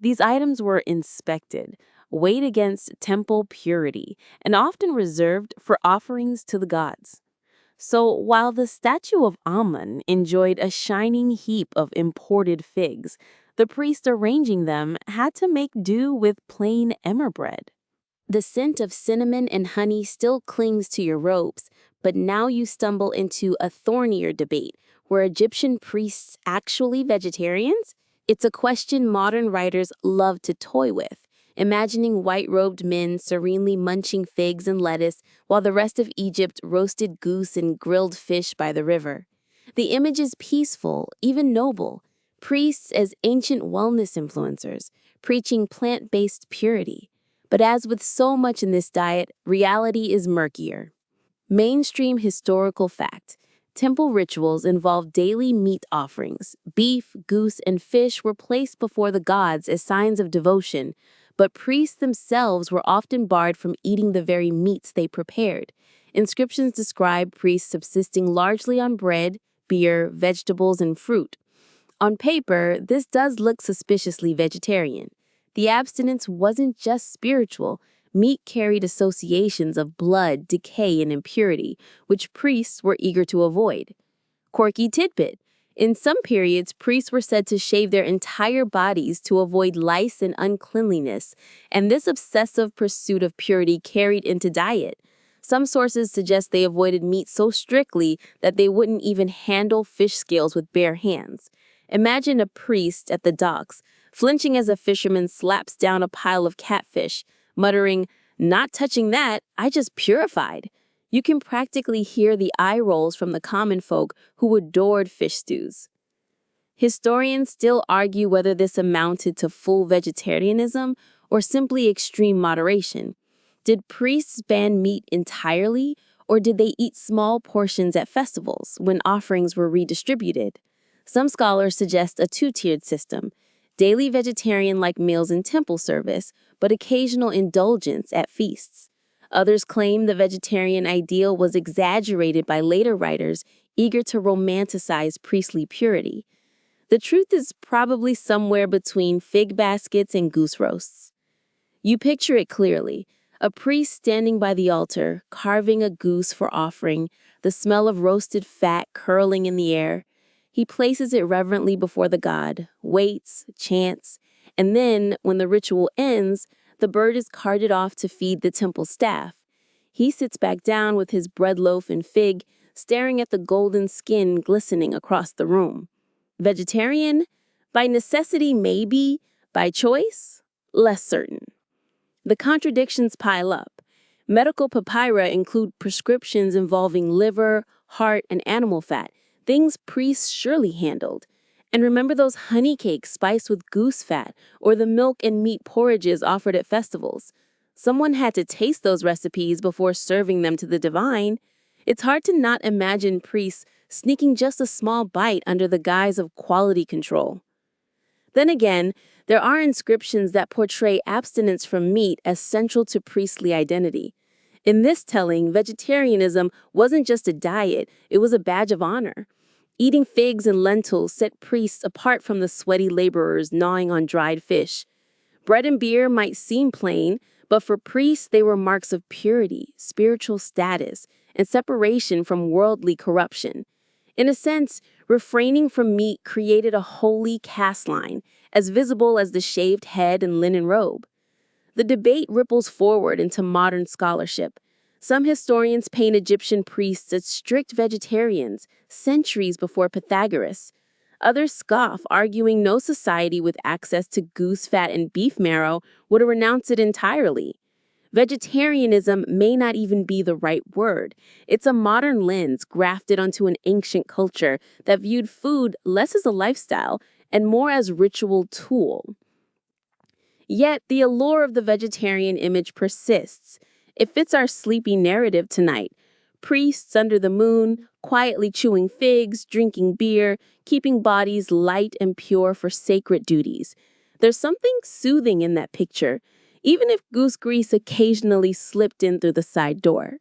These items were inspected, weighed against temple purity, and often reserved for offerings to the gods. So while the statue of Amun enjoyed a shining heap of imported figs, the priest arranging them had to make do with plain emmer bread. The scent of cinnamon and honey still clings to your robes, but now you stumble into a thornier debate. Were Egyptian priests actually vegetarians? It's a question modern writers love to toy with, imagining white-robed men serenely munching figs and lettuce while the rest of Egypt roasted goose and grilled fish by the river. The image is peaceful, even noble. Priests as ancient wellness influencers, preaching plant-based purity. But as with so much in this diet, reality is murkier. Mainstream historical fact. Temple rituals involved daily meat offerings. Beef, goose, and fish were placed before the gods as signs of devotion, but priests themselves were often barred from eating the very meats they prepared. Inscriptions describe priests subsisting largely on bread, beer, vegetables, and fruit. On paper, this does look suspiciously vegetarian. The abstinence wasn't just spiritual. Meat carried associations of blood, decay, and impurity, which priests were eager to avoid. Quirky tidbit. In some periods, priests were said to shave their entire bodies to avoid lice and uncleanliness, and this obsessive pursuit of purity carried into diet. Some sources suggest they avoided meat so strictly that they wouldn't even handle fish scales with bare hands. Imagine a priest at the docks, flinching as a fisherman slaps down a pile of catfish, muttering, "Not touching that, I just purified." You can practically hear the eye rolls from the common folk who adored fish stews. Historians still argue whether this amounted to full vegetarianism or simply extreme moderation. Did priests ban meat entirely, or did they eat small portions at festivals when offerings were redistributed? Some scholars suggest a two-tiered system: daily vegetarian-like meals in temple service, but occasional indulgence at feasts. Others claim the vegetarian ideal was exaggerated by later writers eager to romanticize priestly purity. The truth is probably somewhere between fig baskets and goose roasts. You picture it clearly: a priest standing by the altar, carving a goose for offering, the smell of roasted fat curling in the air. He places it reverently before the god, waits, chants, and then, when the ritual ends, the bird is carted off to feed the temple staff. He sits back down with his bread loaf and fig, staring at the golden skin glistening across the room. Vegetarian? By necessity, maybe. By choice? Less certain. The contradictions pile up. Medical papyri include prescriptions involving liver, heart, and animal fat, things priests surely handled. And remember those honey cakes spiced with goose fat, or the milk and meat porridges offered at festivals? Someone had to taste those recipes before serving them to the divine. It's hard to not imagine priests sneaking just a small bite under the guise of quality control. Then again, there are inscriptions that portray abstinence from meat as central to priestly identity. In this telling, vegetarianism wasn't just a diet, it was a badge of honor. Eating figs and lentils set priests apart from the sweaty laborers gnawing on dried fish. Bread and beer might seem plain, but for priests they were marks of purity, spiritual status, and separation from worldly corruption. In a sense, refraining from meat created a holy caste line, as visible as the shaved head and linen robe. The debate ripples forward into modern scholarship. Some historians paint Egyptian priests as strict vegetarians, centuries before Pythagoras. Others scoff, arguing no society with access to goose fat and beef marrow would renounce it entirely. Vegetarianism may not even be the right word. It's a modern lens grafted onto an ancient culture that viewed food less as a lifestyle and more as ritual tool. Yet the allure of the vegetarian image persists. It fits our sleepy narrative tonight. Priests under the moon, quietly chewing figs, drinking beer, keeping bodies light and pure for sacred duties. There's something soothing in that picture, even if goose grease occasionally slipped in through the side door.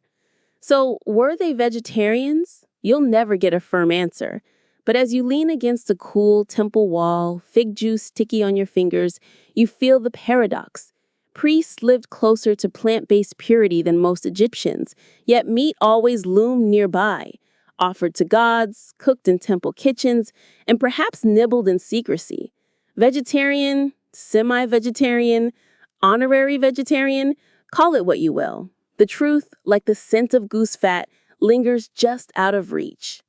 So, were they vegetarians? You'll never get a firm answer. But as you lean against a cool temple wall, fig juice sticky on your fingers, you feel the paradox. Priests lived closer to plant-based purity than most Egyptians, yet meat always loomed nearby, offered to gods, cooked in temple kitchens, and perhaps nibbled in secrecy. Vegetarian, semi-vegetarian, honorary vegetarian, call it what you will. The truth, like the scent of goose fat, lingers just out of reach.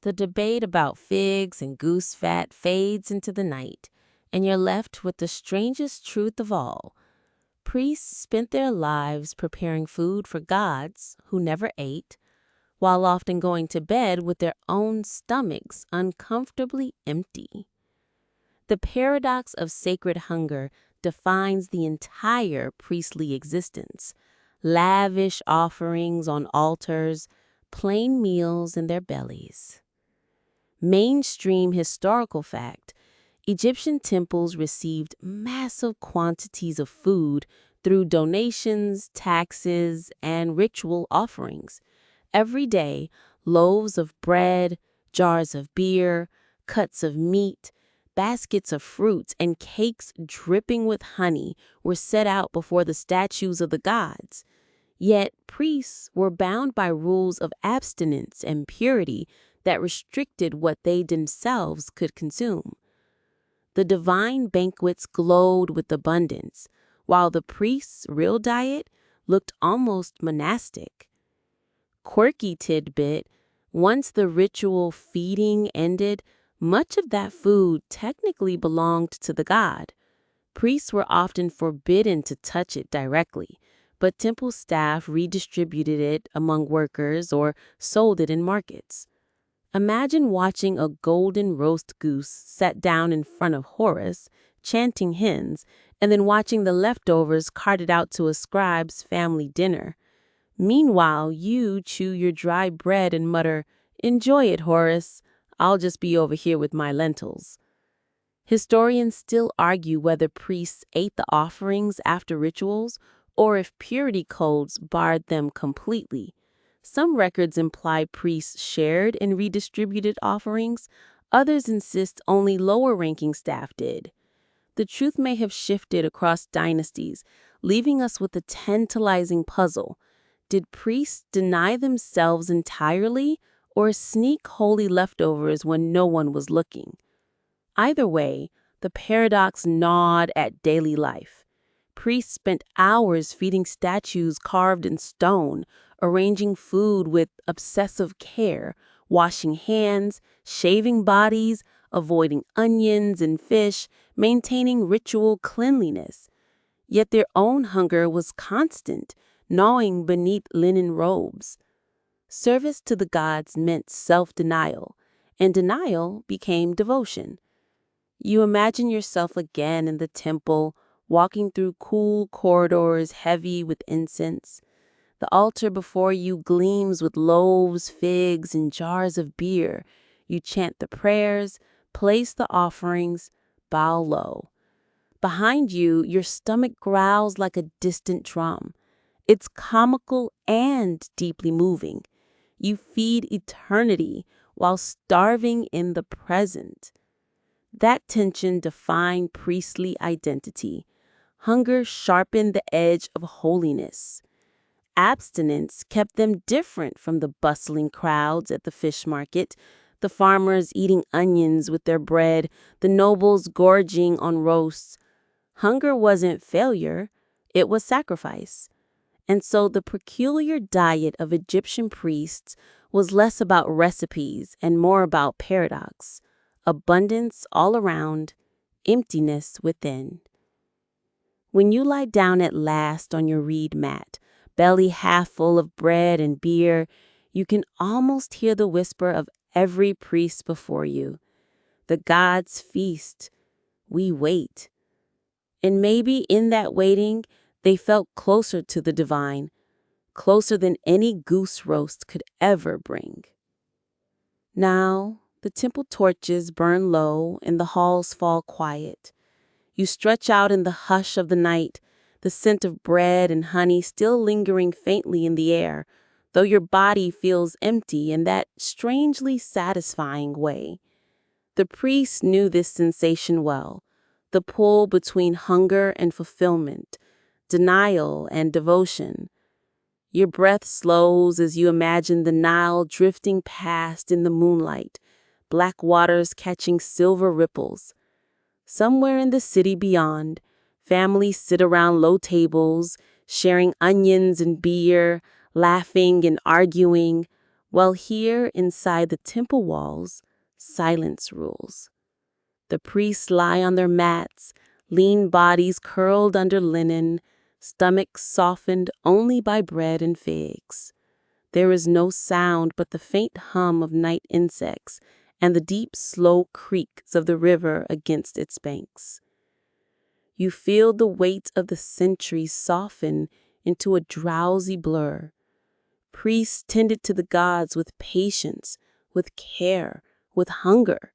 The debate about figs and goose fat fades into the night, and you're left with the strangest truth of all. Priests spent their lives preparing food for gods who never ate, while often going to bed with their own stomachs uncomfortably empty. The paradox of sacred hunger defines the entire priestly existence. Lavish offerings on altars, plain meals in their bellies. Mainstream historical fact: Egyptian temples received massive quantities of food through donations, taxes, and ritual offerings. Every day, loaves of bread, jars of beer, cuts of meat, baskets of fruits, and cakes dripping with honey were set out before the statues of the gods. Yet priests were bound by rules of abstinence and purity that restricted what they themselves could consume. The divine banquets glowed with abundance, while the priest's real diet looked almost monastic. Quirky tidbit: once the ritual feeding ended, much of that food technically belonged to the god. Priests were often forbidden to touch it directly, but temple staff redistributed it among workers or sold it in markets. Imagine watching a golden roast goose set down in front of Horus, chanting hymns, and then watching the leftovers carted out to a scribe's family dinner. Meanwhile, you chew your dry bread and mutter, "Enjoy it, Horus. I'll just be over here with my lentils." Historians still argue whether priests ate the offerings after rituals or if purity codes barred them completely. Some records imply priests shared and redistributed offerings, others insist only lower-ranking staff did. The truth may have shifted across dynasties, leaving us with a tantalizing puzzle. Did priests deny themselves entirely or sneak holy leftovers when no one was looking? Either way, the paradox gnawed at daily life. Priests spent hours feeding statues carved in stone, arranging food with obsessive care, washing hands, shaving bodies, avoiding onions and fish, maintaining ritual cleanliness. Yet their own hunger was constant, gnawing beneath linen robes. Service to the gods meant self-denial, and denial became devotion. You imagine yourself again in the temple, walking through cool corridors heavy with incense. The altar before you gleams with loaves, figs, and jars of beer. You chant the prayers, place the offerings, bow low. Behind you, your stomach growls like a distant drum. It's comical and deeply moving. You feed eternity while starving in the present. That tension defined priestly identity. Hunger sharpened the edge of holiness. Abstinence kept them different from the bustling crowds at the fish market, the farmers eating onions with their bread, the nobles gorging on roasts. Hunger wasn't failure, it was sacrifice. And so the peculiar diet of Egyptian priests was less about recipes and more about paradox. Abundance all around, emptiness within. When you lie down at last on your reed mat, belly half full of bread and beer, you can almost hear the whisper of every priest before you. The gods feast. We wait. And maybe in that waiting, they felt closer to the divine, closer than any goose roast could ever bring. Now, the temple torches burn low and the halls fall quiet. You stretch out in the hush of the night, the scent of bread and honey still lingering faintly in the air, though your body feels empty in that strangely satisfying way. The priest knew this sensation well, the pull between hunger and fulfillment, denial and devotion. Your breath slows as you imagine the Nile drifting past in the moonlight, black waters catching silver ripples. Somewhere in the city beyond, families sit around low tables, sharing onions and beer, laughing and arguing, while here inside the temple walls, silence rules. The priests lie on their mats, lean bodies curled under linen, stomachs softened only by bread and figs. There is no sound but the faint hum of night insects and the deep, slow creaks of the river against its banks. You feel the weight of the centuries soften into a drowsy blur. Priests tended to the gods with patience, with care, with hunger.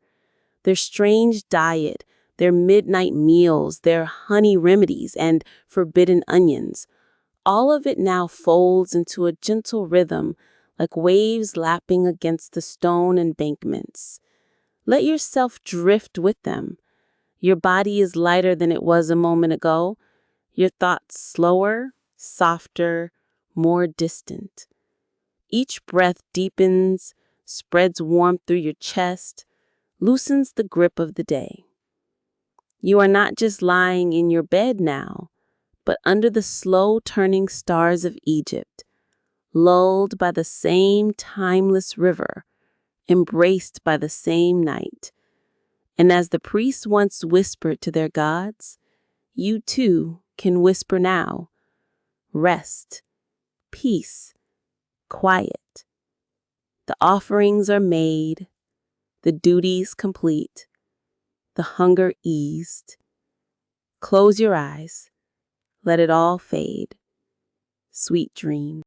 Their strange diet, their midnight meals, their honey remedies, and forbidden onions, all of it now folds into a gentle rhythm, like waves lapping against the stone embankments. Let yourself drift with them. Your body is lighter than it was a moment ago, your thoughts slower, softer, more distant. Each breath deepens, spreads warmth through your chest, loosens the grip of the day. You are not just lying in your bed now, but under the slow turning stars of Egypt, lulled by the same timeless river, embraced by the same night. And as the priests once whispered to their gods, you too can whisper now. Rest, peace, quiet. The offerings are made, the duties complete, the hunger eased. Close your eyes, let it all fade. Sweet dreams.